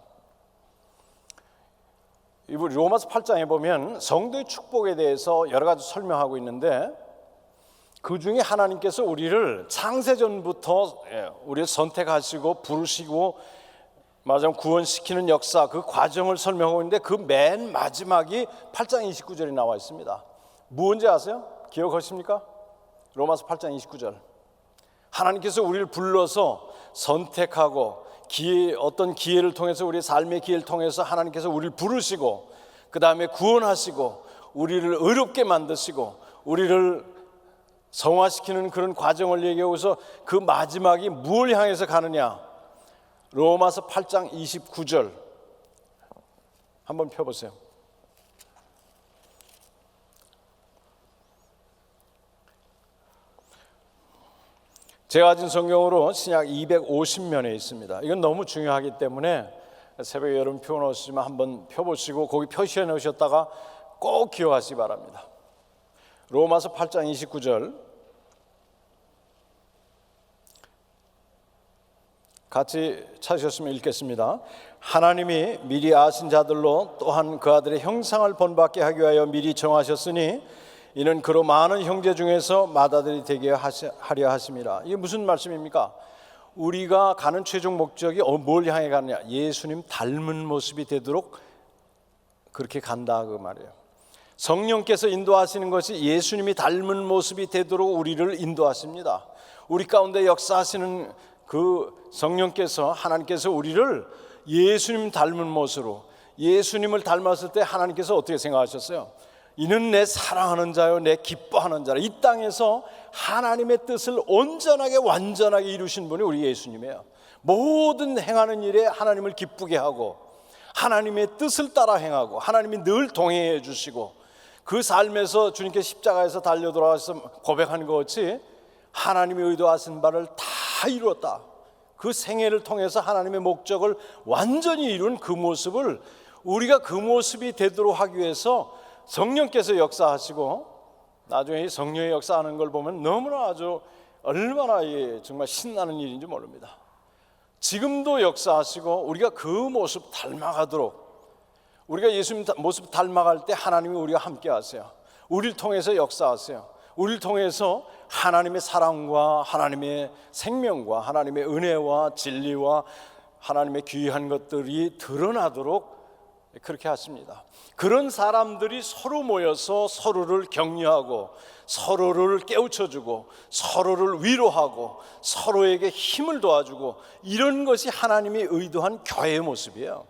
Speaker 1: 이 로마서 8장에 보면 성도의 축복에 대해서 여러 가지 설명하고 있는데, 그 중에 하나님께서 우리를 창세전부터 우리를 선택하시고 부르시고 말하자면 구원시키는 역사, 그 과정을 설명하고 있는데 그 맨 마지막이 8장 29절이 나와 있습니다. 뭔지 아세요? 기억하십니까? 로마서 8장 29절. 하나님께서 우리를 불러서 선택하고 어떤 기회를 통해서, 우리의 삶의 기회를 통해서 하나님께서 우리를 부르시고, 그 다음에 구원하시고 우리를 의롭게 만드시고 우리를 성화시키는 그런 과정을 얘기하고서 그 마지막이 무엇을 향해서 가느냐? 로마서 8장 29절 한번 펴보세요. 제가 가진 성경으로 신약 250면에 있습니다. 이건 너무 중요하기 때문에 새벽에 여러분 펴놓으시면 한번 펴보시고 거기 표시해 놓으셨다가 꼭 기억하시기 바랍니다. 로마서 8장 29절 같이 찾으셨으면 읽겠습니다. 하나님이 미리 아신 자들로 또한 그 아들의 형상을 본받게 하기 위하여 미리 정하셨으니 이는 그로 많은 형제 중에서 맏아들이 되게 하려 하심이라. 이게 무슨 말씀입니까? 우리가 가는 최종 목적이 뭘 향해 가느냐? 예수님 닮은 모습이 되도록 그렇게 간다 그 말이에요. 성령께서 인도하시는 것이 예수님이 닮은 모습이 되도록 우리를 인도하십니다. 우리 가운데 역사하시는 그 성령께서, 하나님께서 우리를 예수님 닮은 모습으로, 예수님을 닮았을 때 하나님께서 어떻게 생각하셨어요? 이는 내 사랑하는 자요 내 기뻐하는 자라. 이 땅에서 하나님의 뜻을 온전하게 완전하게 이루신 분이 우리 예수님이에요. 모든 행하는 일에 하나님을 기쁘게 하고 하나님의 뜻을 따라 행하고 하나님이 늘 동행해 주시고 그 삶에서 주님께 십자가에서 달려 돌아가서 고백하는 것 같이 하나님이 의도하신 바를 다 이루었다. 그 생애를 통해서 하나님의 목적을 완전히 이룬 그 모습을, 우리가 그 모습이 되도록 하기 위해서 성령께서 역사하시고, 나중에 성령이 역사하는 걸 보면 너무나 아주 얼마나 정말 신나는 일인지 모릅니다. 지금도 역사하시고 우리가 그 모습 닮아가도록, 우리가 예수님 모습 닮아갈 때 하나님이 우리가 함께 하세요. 우리를 통해서 역사하세요. 우리를 통해서 하나님의 사랑과 하나님의 생명과 하나님의 은혜와 진리와 하나님의 귀한 것들이 드러나도록 그렇게 하십니다. 그런 사람들이 서로 모여서 서로를 격려하고 서로를 깨우쳐주고 서로를 위로하고 서로에게 힘을 도와주고, 이런 것이 하나님이 의도한 교회의 모습이에요.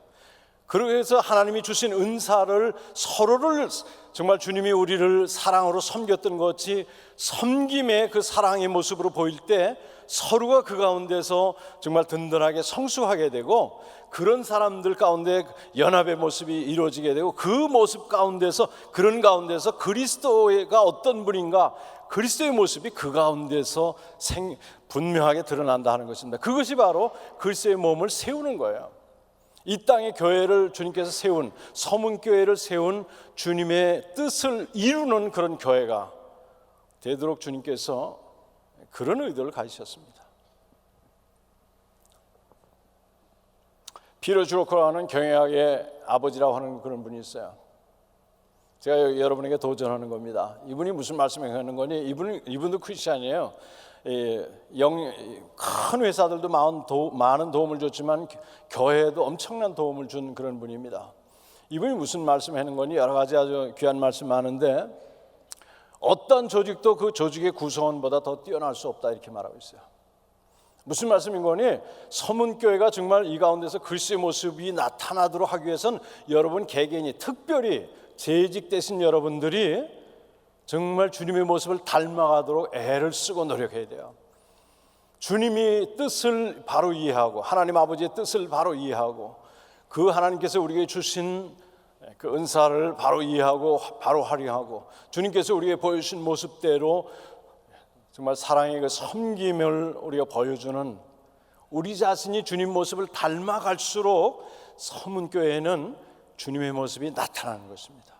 Speaker 1: 그래서 하나님이 주신 은사를 서로를 정말 주님이 우리를 사랑으로 섬겼던 것이 섬김의 그 사랑의 모습으로 보일 때 서로가 그 가운데서 정말 든든하게 성숙하게 되고, 그런 사람들 가운데 연합의 모습이 이루어지게 되고, 그 모습 가운데서, 그런 가운데서 그리스도가 어떤 분인가, 그리스도의 모습이 그 가운데서 분명하게 드러난다 하는 것입니다. 그것이 바로 그리스도의 몸을 세우는 거예요. 이 땅의 교회를 주님께서 세운, 서문교회를 세운 주님의 뜻을 이루는 그런 교회가 되도록 주님께서 그런 의도를 가지셨습니다. 피터 주로커라는 경영학의 아버지라고 하는 그런 분이 있어요. 제가 여러분에게 도전하는 겁니다. 이분이 무슨 말씀을 하는 거니? 이분도 크리스찬이에요. 큰 회사들도 많은 도움을 줬지만 교회에도 엄청난 도움을 준 그런 분입니다. 이분이 무슨 말씀을 하는 거니? 여러 가지 아주 귀한 말씀 많은데, 어떤 조직도 그 조직의 구성원보다 더 뛰어날 수 없다, 이렇게 말하고 있어요. 무슨 말씀인 거니? 서문교회가 정말 이 가운데서 그리스도의 모습이 나타나도록 하기 위해서는 여러분 개개인이, 특별히 재직 되신 여러분들이 정말 주님의 모습을 닮아가도록 애를 쓰고 노력해야 돼요. 주님이 뜻을 바로 이해하고, 하나님 아버지의 뜻을 바로 이해하고, 그 하나님께서 우리에게 주신 그 은사를 바로 이해하고 바로 활용하고, 주님께서 우리에게 보여주신 모습대로 정말 사랑의 그 섬김을 우리가 보여주는, 우리 자신이 주님 모습을 닮아갈수록 서문교회는 주님의 모습이 나타나는 것입니다.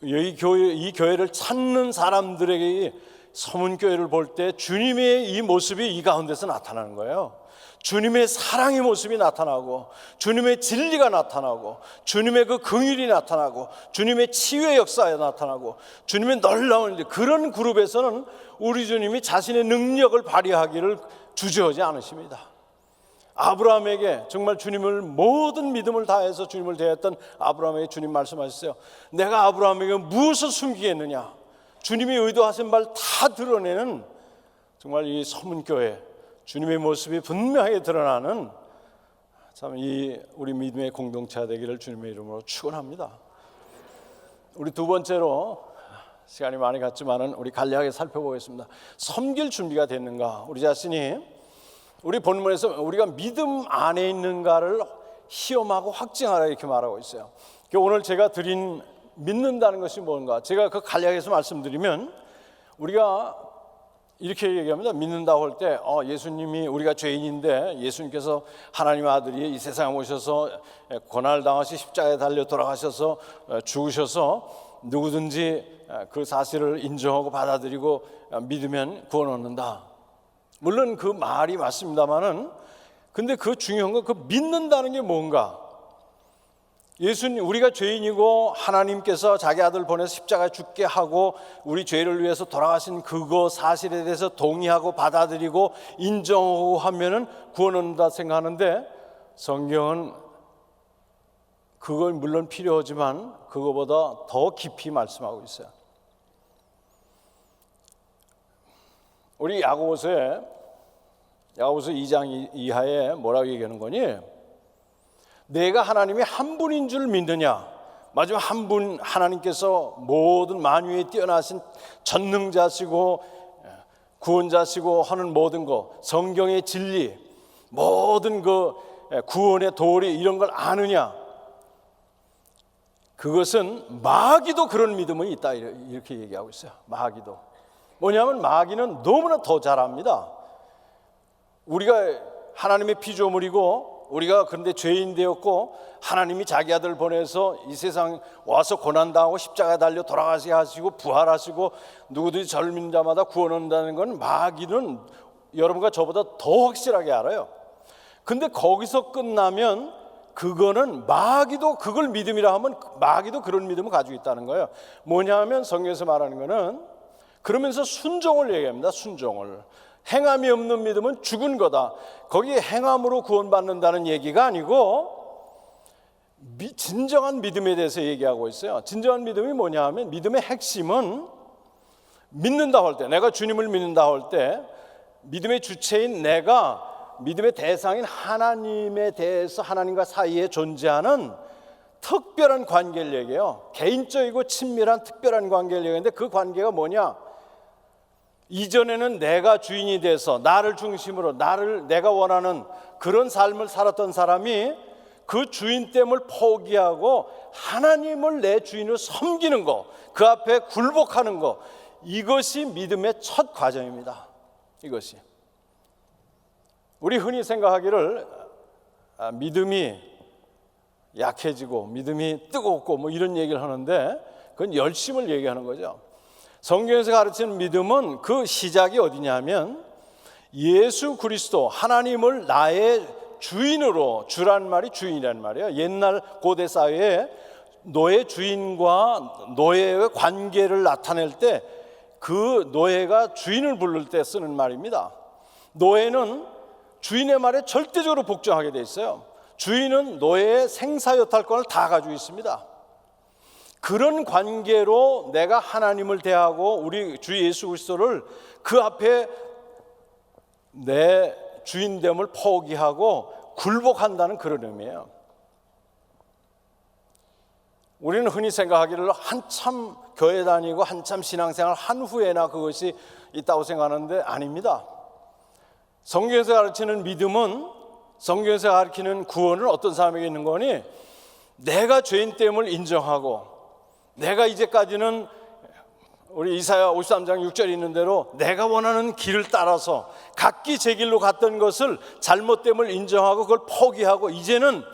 Speaker 1: 이 교회를 찾는 사람들에게 서문교회를 볼 때 주님의 이 모습이 이 가운데서 나타나는 거예요. 주님의 사랑의 모습이 나타나고, 주님의 진리가 나타나고, 주님의 그 긍휼이 나타나고, 주님의 치유의 역사에 나타나고, 주님의 놀라운 그런 그룹에서는 우리 주님이 자신의 능력을 발휘하기를 주저하지 않으십니다. 아브라함에게 정말 주님을 모든 믿음을 다해서 주님을 대했던 아브라함에게 주님 말씀하셨어요. 내가 아브라함에게 무엇을 숨기겠느냐? 주님이 의도하신 바 다 드러내는 정말 이 서문교회, 주님의 모습이 분명하게 드러나는 참 이 우리 믿음의 공동체가 되기를 주님의 이름으로 축원합니다. 우리 두 번째로, 시간이 많이 갔지만은 우리 간략하게 살펴보겠습니다. 섬길 준비가 됐는가? 우리 자신이, 우리 본문에서 우리가 믿음 안에 있는가를 시험하고 확증하라, 이렇게 말하고 있어요. 오늘 제가 드린 믿는다는 것이 뭔가, 제가 그 간략해서 말씀드리면, 우리가 이렇게 얘기합니다. 믿는다고 할 때 예수님이, 우리가 죄인인데 예수님께서 하나님의 아들이 이 세상에 오셔서 고난을 당하시 십자가에 달려 돌아가셔서 죽으셔서 누구든지 그 사실을 인정하고 받아들이고 믿으면 구원 얻는다. 물론 그 말이 맞습니다만은, 근데 그 중요한 건 그 믿는다는 게 뭔가. 예수님, 우리가 죄인이고 하나님께서 자기 아들 보내서 십자가에 죽게 하고 우리 죄를 위해서 돌아가신 그거 사실에 대해서 동의하고 받아들이고 인정하고 하면은 구원 얻는다 생각하는데, 성경은 그건 물론 필요하지만 그거보다 더 깊이 말씀하고 있어요. 우리 야고보서 2장 이하에 뭐라고 얘기하는 거니? 내가 하나님이 한 분인 줄 믿느냐? 마지막 한 분, 하나님께서 모든 만유에 뛰어나신 전능자시고 구원자시고 하는 모든 것, 성경의 진리, 모든 그 구원의 도리, 이런 걸 아느냐? 그것은 마귀도 그런 믿음이 있다, 이렇게 얘기하고 있어요. 마귀도. 뭐냐면 마귀는 너무나 더 잘합니다. 우리가 하나님의 피조물이고, 우리가 그런데 죄인 되었고, 하나님이 자기 아들 보내서 이 세상 와서 고난당하고 십자가에 달려 돌아가시게 하시고 부활하시고 누구든지 저를 믿는 자마다 구원 얻는다는 건 마귀는 여러분과 저보다 더 확실하게 알아요. 근데 거기서 끝나면 그거는 마귀도 그걸 믿음이라 하면 마귀도 그런 믿음을 가지고 있다는 거예요. 뭐냐 하면 성경에서 말하는 거는, 그러면서 순종을 얘기합니다. 순종을. 행함이 없는 믿음은 죽은 거다. 거기에 행함으로 구원받는다는 얘기가 아니고 진정한 믿음에 대해서 얘기하고 있어요. 진정한 믿음이 뭐냐 하면, 믿음의 핵심은 믿는다 할 때, 내가 주님을 믿는다 할 때 믿음의 주체인 내가 믿음의 대상인 하나님에 대해서 하나님과 사이에 존재하는 특별한 관계를 얘기해요. 개인적이고 친밀한 특별한 관계를 얘기하는데 그 관계가 뭐냐? 이전에는 내가 주인이 돼서 나를 중심으로 내가 원하는 그런 삶을 살았던 사람이 그 주인됨을 포기하고 하나님을 내 주인으로 섬기는 거, 그 앞에 굴복하는 거, 이것이 믿음의 첫 과정입니다. 이것이 우리 흔히 생각하기를 믿음이 약해지고 믿음이 뜨겁고 뭐 이런 얘기를 하는데 그건 열심을 얘기하는 거죠. 성경에서 가르치는 믿음은 그 시작이 어디냐면 예수 그리스도 하나님을 나의 주인으로, 주란 말이 주인이란 말이에요. 옛날 고대 사회에 노예 주인과 노예의 관계를 나타낼 때 그 노예가 주인을 부를 때 쓰는 말입니다. 노예는 주인의 말에 절대적으로 복종하게 돼 있어요. 주인은 노예의 생사여탈권을 다 가지고 있습니다. 그런 관계로 내가 하나님을 대하고 우리 주 예수 그리스도를 그 앞에 내 주인됨을 포기하고 굴복한다는 그런 의미예요. 우리는 흔히 생각하기를 한참 교회 다니고 한참 신앙생활 한 후에나 그것이 있다고 생각하는데 아닙니다. 성경에서 가르치는 믿음은, 성경에서 가르치는 구원은 어떤 사람에게 있는 거니? 내가 죄인됨을 인정하고 내가 이제까지는 우리 이사야 53장 6절에 있는 대로 내가 원하는 길을 따라서 각기 제 길로 갔던 것을 잘못됨을 인정하고 그걸 포기하고 이제는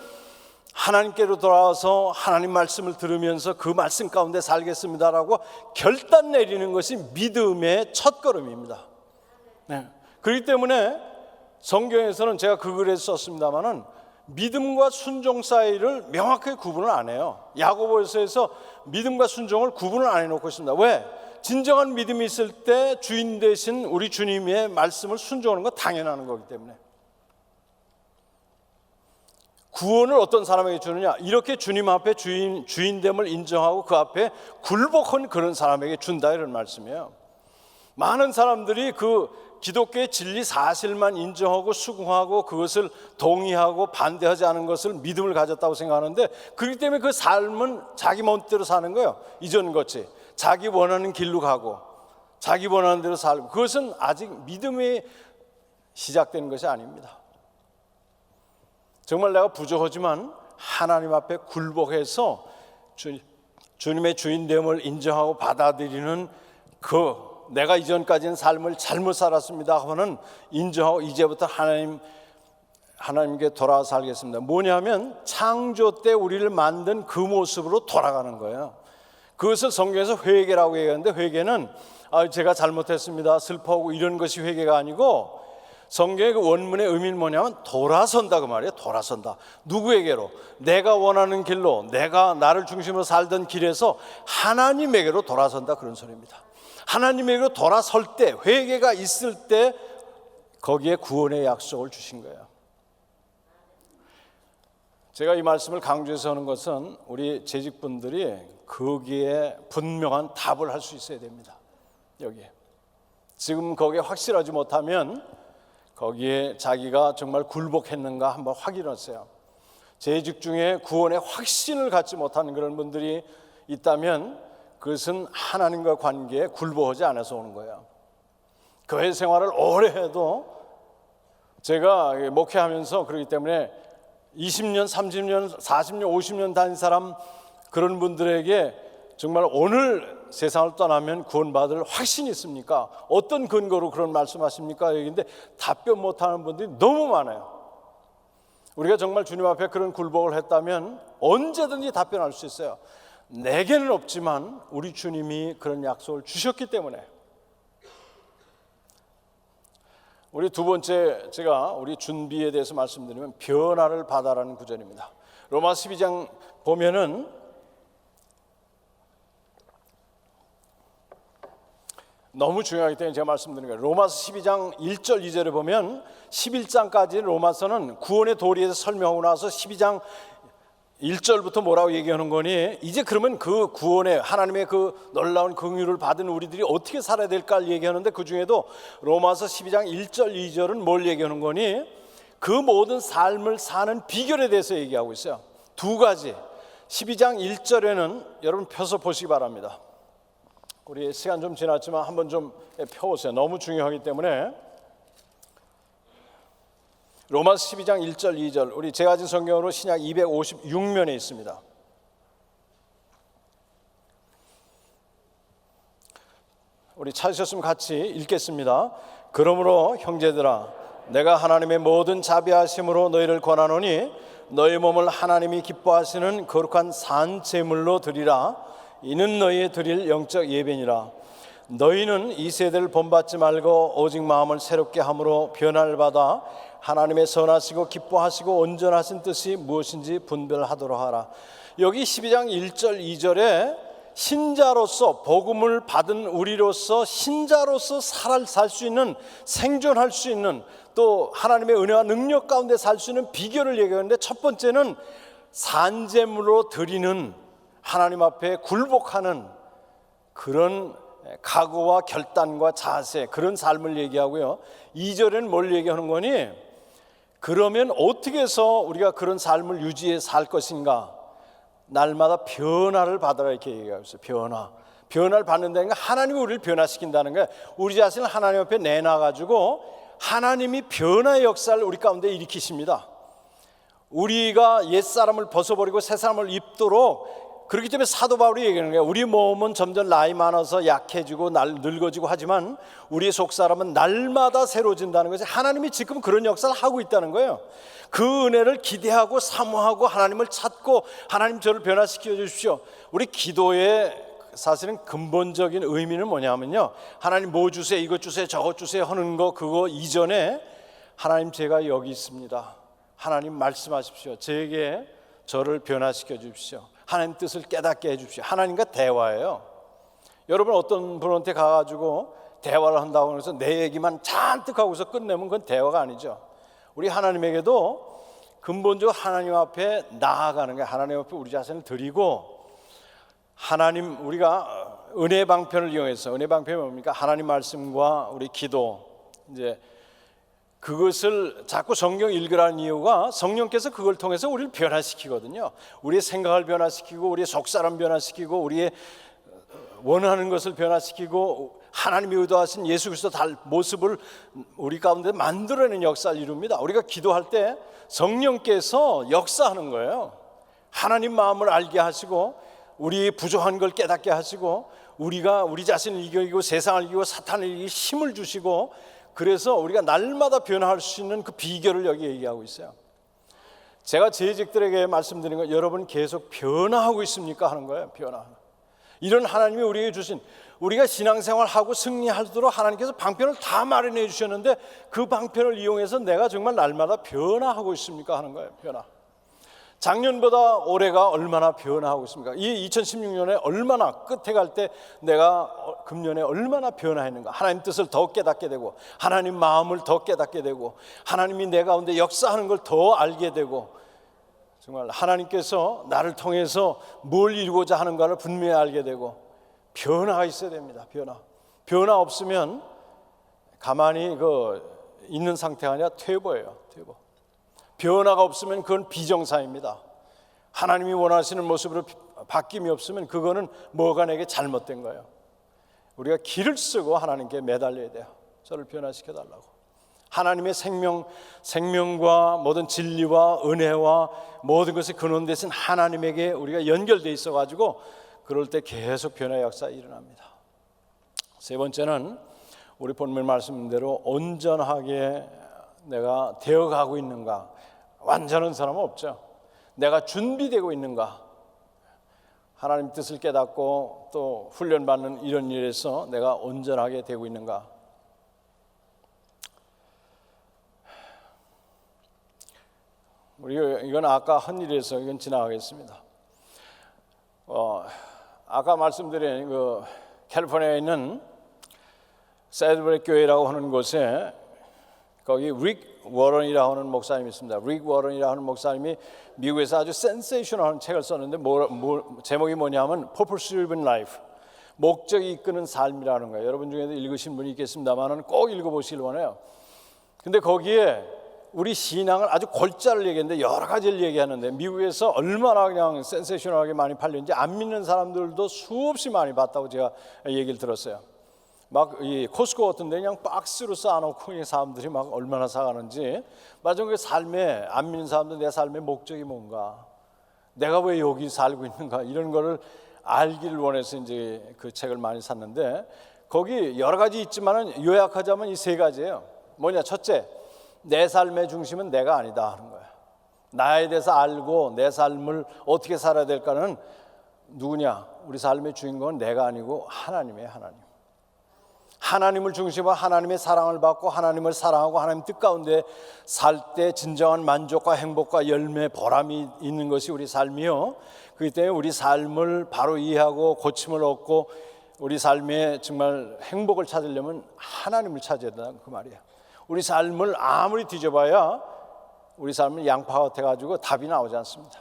Speaker 1: 하나님께로 돌아와서 하나님 말씀을 들으면서 그 말씀 가운데 살겠습니다라고 결단 내리는 것이 믿음의 첫걸음입니다. 네. 그렇기 때문에 성경에서는 제가 그 글에 썼습니다마는 믿음과 순종 사이를 명확하게 구분을 안 해요. 야고보서에서 믿음과 순종을 구분을 안 해놓고 있습니다. 왜? 진정한 믿음이 있을 때 주인 되신 우리 주님의 말씀을 순종하는 건 당연한 거기 때문에. 구원을 어떤 사람에게 주느냐? 이렇게 주님 앞에 주인됨을 인정하고 그 앞에 굴복한 그런 사람에게 준다, 이런 말씀이에요. 많은 사람들이 그 기독교의 진리 사실만 인정하고 수긍하고 그것을 동의하고 반대하지 않은 것을 믿음을 가졌다고 생각하는데, 그렇기 때문에 그 삶은 자기 멋대로 사는 거예요. 이전같이 자기 원하는 길로 가고 자기 원하는 대로 살고, 그것은 아직 믿음이 시작된 것이 아닙니다. 정말 내가 부족하지만 하나님 앞에 굴복해서 주님의 주인됨을 인정하고 받아들이는 그 내가 이전까지는 삶을 잘못 살았습니다 하고는 인정하고 이제부터 하나님께 돌아와 살겠습니다. 뭐냐면 창조 때 우리를 만든 그 모습으로 돌아가는 거예요. 그것을 성경에서 회개라고 얘기하는데, 회개는 제가 잘못했습니다 슬퍼하고 이런 것이 회개가 아니고, 성경의 그 원문의 의미는 뭐냐면 돌아선다, 그 말이에요. 돌아선다. 누구에게로? 내가 원하는 길로, 내가 나를 중심으로 살던 길에서 하나님에게로 돌아선다, 그런 소리입니다. 하나님에게로 돌아설 때, 회개가 있을 때 거기에 구원의 약속을 주신 거예요. 제가 이 말씀을 강조해서 하는 것은 우리 재직분들이 거기에 분명한 답을 할 수 있어야 됩니다. 여기에 지금 거기에 확실하지 못하면 거기에 자기가 정말 굴복했는가 한번 확인하세요. 재직 중에 구원의 확신을 갖지 못하는 그런 분들이 있다면 그것은 하나님과 관계에 굴복하지 않아서 오는 거예요. 교회 생활을 오래 해도, 제가 목회하면서 그렇기 때문에 20년, 30년, 40년, 50년 다닌 사람, 그런 분들에게 정말 오늘 세상을 떠나면 구원받을 확신이 있습니까? 어떤 근거로 그런 말씀하십니까? 얘기인데 답변 못하는 분들이 너무 많아요. 우리가 정말 주님 앞에 그런 굴복을 했다면 언제든지 답변할 수 있어요. 내게는 없지만 우리 주님이 그런 약속을 주셨기 때문에. 우리 두 번째, 제가 우리 준비에 대해서 말씀드리면 변화를 받아라는 구절입니다. 로마서 12장 보면은 너무 중요하기 때문에 제가 말씀드리는 거예요. 로마서 12장 1절 2절에 보면 11장까지 로마서는 구원의 도리에 대해서 설명하고 나서 12장 1절부터 뭐라고 얘기하는 거니, 이제 그러면 그 구원의 하나님의 그 놀라운 긍휼을 받은 우리들이 어떻게 살아야 될까를 얘기하는데, 그 중에도 로마서 12장 1절 2절은 뭘 얘기하는 거니, 그 모든 삶을 사는 비결에 대해서 얘기하고 있어요. 두 가지. 12장 1절에는 여러분 펴서 보시기 바랍니다. 우리 시간 좀 지났지만 한번 좀 펴보세요. 너무 중요하기 때문에. 로마서 12장 1절 2절, 우리 제가 가진 성경으로 신약 256면에 있습니다. 우리 찾으셨으면 같이 읽겠습니다. 그러므로 형제들아, 내가 하나님의 모든 자비하심으로 너희를 권하노니 너희 몸을 하나님이 기뻐하시는 거룩한 산 제물로 드리라. 이는 너희의 드릴 영적 예배니라. 너희는 이 세대를 본받지 말고 오직 마음을 새롭게 함으로 변화를 받아 하나님의 선하시고 기뻐하시고 온전하신 뜻이 무엇인지 분별하도록 하라. 여기 12장 1절 2절에 신자로서, 복음을 받은 우리로서 신자로서 살 수 있는, 생존할 수 있는, 또 하나님의 은혜와 능력 가운데 살 수 있는 비결을 얘기하는데, 첫 번째는 산제물로 드리는, 하나님 앞에 굴복하는 그런 각오와 결단과 자세, 그런 삶을 얘기하고요. 2절에는 뭘 얘기하는 거니? 그러면 어떻게 해서 우리가 그런 삶을 유지해 살 것인가? 날마다 변화를 받아라, 이렇게 얘기하고 있어요. 변화를 받는다는 건 하나님이 우리를 변화시킨다는 거예요. 우리 자신을 하나님 앞에 내놔가지고 하나님이 변화의 역사를 우리 가운데 일으키십니다. 우리가 옛사람을 벗어버리고 새사람을 입도록, 그렇기 때문에 사도 바울이 얘기하는 거예요. 우리 몸은 점점 나이 많아서 약해지고 늙어지고 하지만 우리의 속사람은 날마다 새로워진다는 것이, 하나님이 지금 그런 역사를 하고 있다는 거예요. 그 은혜를 기대하고 사모하고 하나님을 찾고, 하나님 저를 변화시켜 주십시오. 우리 기도의 사실은 근본적인 의미는 뭐냐면요, 하나님 뭐 주세요, 이것 주세요, 저것 주세요 하는 거, 그거 이전에 하나님 제가 여기 있습니다. 하나님 말씀하십시오. 제게 저를 변화시켜 주십시오. 하나님 뜻을 깨닫게 해 주십시오. 하나님과 대화예요. 여러분 어떤 분한테 가가지고 대화를 한다고 해서 내 얘기만 잔뜩 하고서 끝내면 그건 대화가 아니죠. 우리 하나님에게도 근본적으로 하나님 앞에 나아가는 거예요. 하나님 앞에 우리 자신을 드리고, 하나님, 우리가 은혜 방편을 이용해서, 은혜 방편이 뭡니까? 하나님 말씀과 우리 기도, 이제 그것을 자꾸 성경 읽으라는 이유가 성령께서 그걸 통해서 우리를 변화시키거든요. 우리의 생각을 변화시키고, 우리의 속사람 변화시키고, 우리의 원하는 것을 변화시키고, 하나님이 의도하신 예수 그리스도 모습을 우리 가운데 만들어내는 역사를 이룹니다. 우리가 기도할 때 성령께서 역사하는 거예요. 하나님 마음을 알게 하시고, 우리 부족한 걸 깨닫게 하시고, 우리가 우리 자신을 이기고 세상을 이기고 사탄을 이기고 힘을 주시고, 그래서 우리가 날마다 변화할 수 있는 그 비결을 여기 얘기하고 있어요. 제가 재직들에게 말씀드린 건, 여러분 계속 변화하고 있습니까? 하는 거예요. 변화. 이런 하나님이 우리에게 주신, 우리가 신앙생활하고 승리하도록 하나님께서 방편을 다 마련해 주셨는데, 그 방편을 이용해서 내가 정말 날마다 변화하고 있습니까? 하는 거예요. 변화. 작년보다 올해가 얼마나 변화하고 있습니까? 이 2016년에 얼마나 끝에 갈 때 내가 금년에 얼마나 변화했는가? 하나님 뜻을 더 깨닫게 되고, 하나님 마음을 더 깨닫게 되고, 하나님이 내 가운데 역사하는 걸 더 알게 되고, 정말 하나님께서 나를 통해서 뭘 이루고자 하는가를 분명히 알게 되고, 변화가 있어야 됩니다. 변화 없으면 가만히 있는 상태가 아니라 퇴보예요. 퇴보. 변화가 없으면 그건 비정상입니다. 하나님이 원하시는 모습으로 바뀜이 없으면 그거는 뭐가 내게 잘못된 거예요. 우리가 길을 쓰고 하나님께 매달려야 돼요. 저를 변화시켜 달라고. 하나님의 생명과 모든 진리와 은혜와 모든 것이 근원되신 하나님에게 우리가 연결돼 있어가지고, 그럴 때 계속 변화의 역사가 일어납니다. 세 번째는 우리 본문 말씀대로 온전하게 내가 되어가고 있는가. 완전한 사람은 없죠. 내가 준비되고 있는가. 하나님 뜻을 깨닫고 또 훈련받는 이런 일에서 내가 온전하게 되고 있는가. 이건 아까 한 일에서 이건 지나가겠습니다. 아까 말씀드린 캘리포니아에 있는 세드브레 교회라고 하는 곳에, 거기 릭 워런이라고 하는 목사님이 있습니다. 릭 워런이라고 하는 목사님이 미국에서 아주 센세이셔널한 책을 썼는데, 제목이 뭐냐면 Purpose Driven Life, 목적이 이끄는 삶이라는 거예요. 여러분 중에도 읽으신 분이 있겠습니다만 꼭 읽어보시길 원해요. 근데 거기에 우리 신앙을 아주 골자를 얘기했는데 여러 가지를 얘기하는데 미국에서 얼마나 그냥 센세이셔널하게 많이 팔렸는지 안 믿는 사람들도 수없이 많이 봤다고 제가 얘기를 들었어요. 막 이 코스코 같은 데 그냥 박스로 쌓아놓고 이 사람들이 막 얼마나 사가는지. 맞아, 그 삶에 안 믿는 사람들 내 삶의 목적이 뭔가, 내가 왜 여기 살고 있는가, 이런 거를 알기를 원해서 이제 그 책을 많이 샀는데 거기 여러 가지 있지만은 요약하자면 이 세 가지예요. 뭐냐? 첫째, 내 삶의 중심은 내가 아니다 하는 거야. 나에 대해서 알고 내 삶을 어떻게 살아야 될까는 누구냐? 우리 삶의 주인공은 내가 아니고 하나님이에요. 하나님을 중심으로 하나님의 사랑을 받고 하나님을 사랑하고 하나님 뜻 가운데 살 때 진정한 만족과 행복과 열매, 보람이 있는 것이 우리 삶이요. 그렇기 때문에 우리 삶을 바로 이해하고 고침을 얻고 우리 삶에 정말 행복을 찾으려면 하나님을 찾아야 된다 그 말이에요. 우리 삶을 아무리 뒤져봐야 우리 삶은 양파 같아가지고 답이 나오지 않습니다.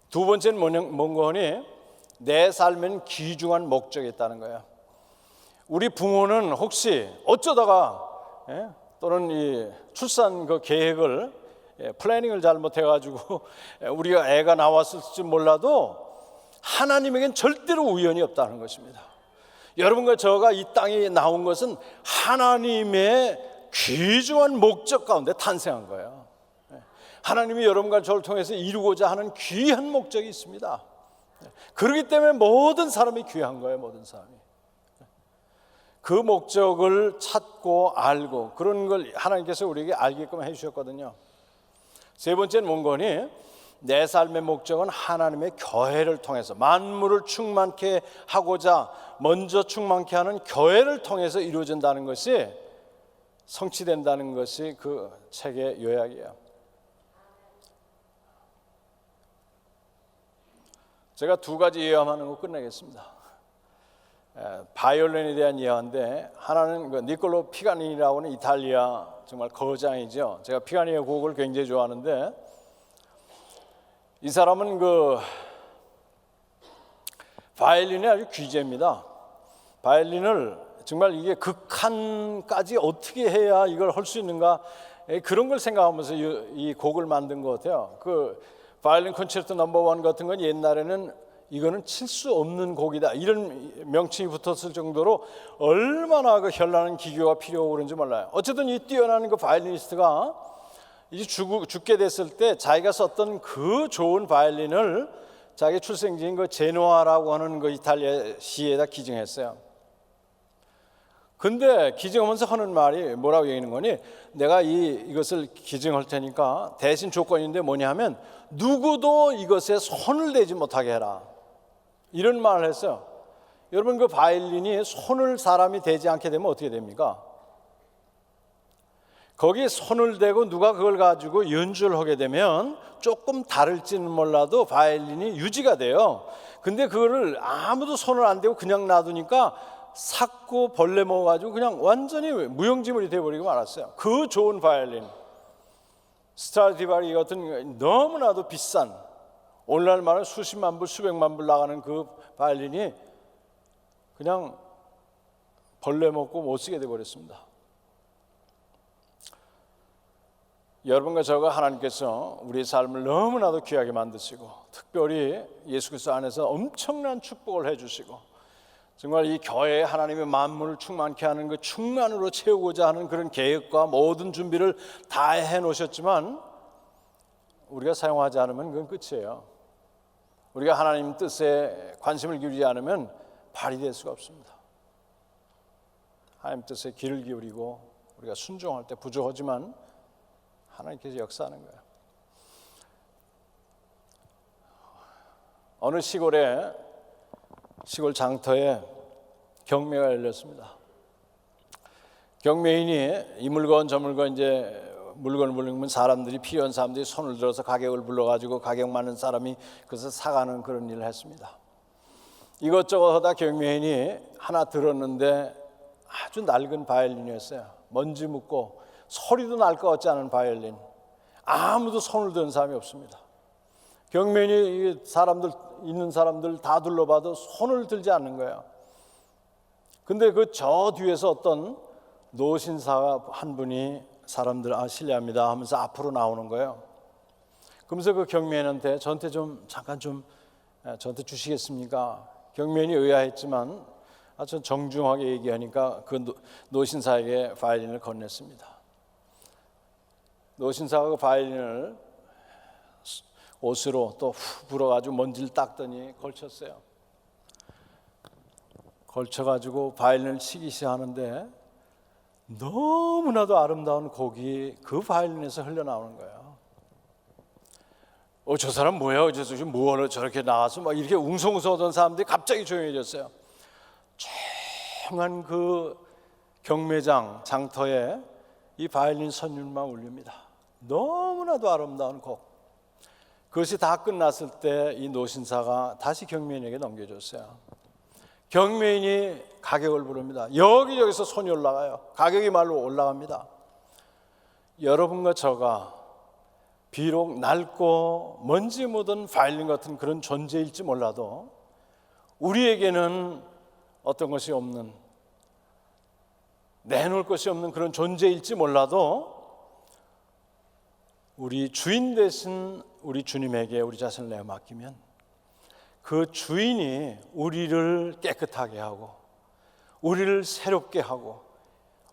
Speaker 1: 두 번째는 뭔가 하니 내 삶엔 귀중한 목적이 있다는 거예요. 우리 부모는 혹시 어쩌다가 또는 이 출산 그 계획을 플래닝을 잘못해가지고 우리가 애가 나왔을지 몰라도 하나님에겐 절대로 우연이 없다는 것입니다. 여러분과 저가 이 땅에 나온 것은 하나님의 귀중한 목적 가운데 탄생한 거예요. 하나님이 여러분과 저를 통해서 이루고자 하는 귀한 목적이 있습니다. 그렇기 때문에 모든 사람이 귀한 거예요. 모든 사람이. 그 목적을 찾고 알고 그런 걸 하나님께서 우리에게 알게끔 해주셨거든요. 세 번째는 뭔거니? 내 삶의 목적은 하나님의 교회를 통해서 만물을 충만케 하고자 먼저 충만케 하는 교회를 통해서 이루어진다는 것이 성취된다는 것이 그 책의 요약이에요. 제가 두 가지 예언하는 거 끝내겠습니다. 바이올린에 대한 예언인데 하나는 그 니콜로 피가니니라고 하는 이탈리아 정말 거장이죠. 제가 피가니의 곡을 굉장히 좋아하는데 이 사람은 그 바이올린이 아주 귀재입니다. 바이올린을 정말 이게 극한까지 어떻게 해야 이걸 할 수 있는가 그런 걸 생각하면서 이 곡을 만든 것 같아요. 그 바이올린 콘체르토 넘버 1 같은 건 옛날에는 이거는 칠 수 없는 곡이다 이런 명칭이 붙었을 정도로 얼마나 그 현란한 기교가 필요하고 그런지 몰라요. 어쨌든 이 뛰어난 그 바이올리니스트가 이제 죽게 됐을 때 자기가 썼던 그 좋은 바이올린을 자기 출생지인 그 제노아라고 하는 그 이탈리아 시에다 기증했어요. 근데 기증하면서 하는 말이 뭐라고 얘기하는 거니? 내가 이것을 기증할 테니까 대신 조건인데 뭐냐 하면 누구도 이것에 손을 대지 못하게 해라. 이런 말을 했어요. 여러분 그 바이올린이 손을 사람이 대지 않게 되면 어떻게 됩니까? 거기에 손을 대고 누가 그걸 가지고 연주를 하게 되면 조금 다를지는 몰라도 바이올린이 유지가 돼요. 근데 그거를 아무도 손을 안 대고 그냥 놔두니까 삭고 벌레 먹어가지고 그냥 완전히 무용지물이 돼버리고 말았어요. 그 좋은 바이올린 스트라디바리 같은 너무나도 비싼 오늘날 말은 수십만 불 수백만 불 나가는 그 바이올린이 그냥 벌레 먹고 못 쓰게 돼버렸습니다. 여러분과 저가 하나님께서 우리의 삶을 너무나도 귀하게 만드시고 특별히 예수 그리스도 안에서 엄청난 축복을 해주시고 정말 이 교회에 하나님의 만물을 충만케 하는 그 충만으로 채우고자 하는 그런 계획과 모든 준비를 다 해놓으셨지만 우리가 사용하지 않으면 그건 끝이에요. 우리가 하나님 뜻에 관심을 기울이지 않으면 발휘될 수가 없습니다. 하나님 뜻에 귀를 기울이고 우리가 순종할 때 부족하지만 하나님께서 역사하는 거예요. 어느 시골 장터에 경매가 열렸습니다. 경매인이 이 물건 저 물건 이제 물건을 물으면 사람들이 필요한 사람들이 손을 들어서 가격을 불러가지고 가격 많은 사람이 그것을 사가는 그런 일을 했습니다. 이것저것 하다 경매인이 하나 들었는데 아주 낡은 바이올린이었어요. 먼지 묻고 소리도 날 것 같지 않은 바이올린. 아무도 손을 든 사람이 없습니다. 경매인이 있는 사람들 다 둘러봐도 손을 들지 않는 거예요. 근데 그 저 뒤에서 어떤 노신사 한 분이 사람들 실례합니다 하면서 앞으로 나오는 거예요. 그러면서 그 경매인한테 저한테 잠깐 저한테 주시겠습니까? 경매인이 의아했지만 전 정중하게 얘기하니까 그 노신사에게 바이올린을 건넸습니다. 노신사가 그 바이올린을 옷으로 또 후 불어가지고 먼지를 닦더니 걸쳤어요. 걸쳐가지고 바이올린을 치기 시작하는데 너무나도 아름다운 곡이 그 바이올린에서 흘러나오는 거예요. 저 사람 뭐야? 지금 뭐하러 저렇게 나와서 막 이렇게 웅성웅성하던 사람들이 갑자기 조용해졌어요. 조용한 그 경매장 장터에 이 바이올린 선율만 울립니다. 너무나도 아름다운 곡. 그것이 다 끝났을 때 이 노신사가 다시 경매인에게 넘겨줬어요. 경매인이 가격을 부릅니다. 여기저기서 손이 올라가요. 가격이 말로 올라갑니다. 여러분과 저가 비록 낡고 먼지 묻은 바이올린 같은 그런 존재일지 몰라도 우리에게는 어떤 것이 없는, 내놓을 것이 없는 그런 존재일지 몰라도 우리 주인 되신 우리 주님에게 우리 자신을 내어 맡기면 그 주인이 우리를 깨끗하게 하고 우리를 새롭게 하고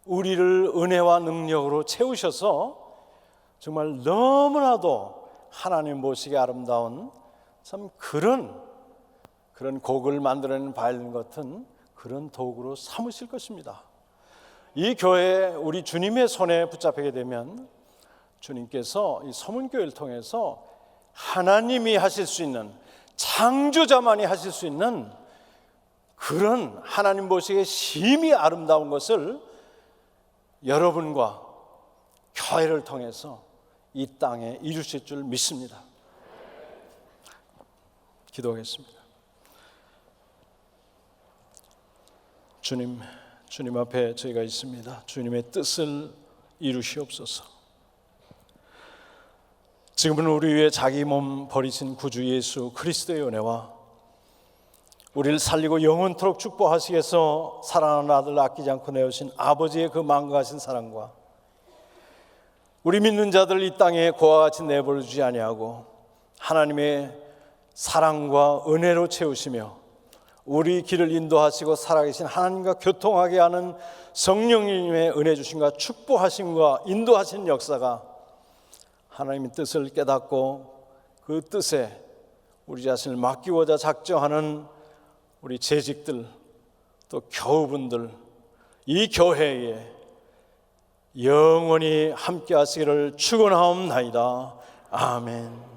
Speaker 1: 우리를 은혜와 능력으로 채우셔서 정말 너무나도 하나님 보시기에 아름다운 참 그런 곡을 만들어내는 바이올린 같은 그런 도구로 삼으실 것입니다. 이 교회 우리 주님의 손에 붙잡히게 되면 주님께서 이 서문교회를 통해서 하나님이 하실 수 있는, 창조자만이 하실 수 있는 그런 하나님 보시기에 심히 아름다운 것을 여러분과 교회를 통해서 이 땅에 이루실 줄 믿습니다. 기도하겠습니다. 주님 앞에 저희가 있습니다. 주님의 뜻을 이루시옵소서. 지금은 우리 위해 자기 몸 버리신 구주 예수 그리스도의 은혜와 우리를 살리고 영원토록 축복하시기 위해서 사랑하는 아들 아끼지 않고 내어주신 아버지의 그 망각하신 사랑과 우리 믿는 자들을 이 땅에 고와 같이 내버려 주지 아니하고 하나님의 사랑과 은혜로 채우시며 우리 길을 인도하시고 살아계신 하나님과 교통하게 하는 성령님의 은혜 주심과 축복하심과 인도하시는 역사가 하나님의 뜻을 깨닫고 그 뜻에 우리 자신을 맡기고자 작정하는 우리 재직들 또 교우분들 이 교회에 영원히 함께 하시기를 축원하옵나이다. 아멘.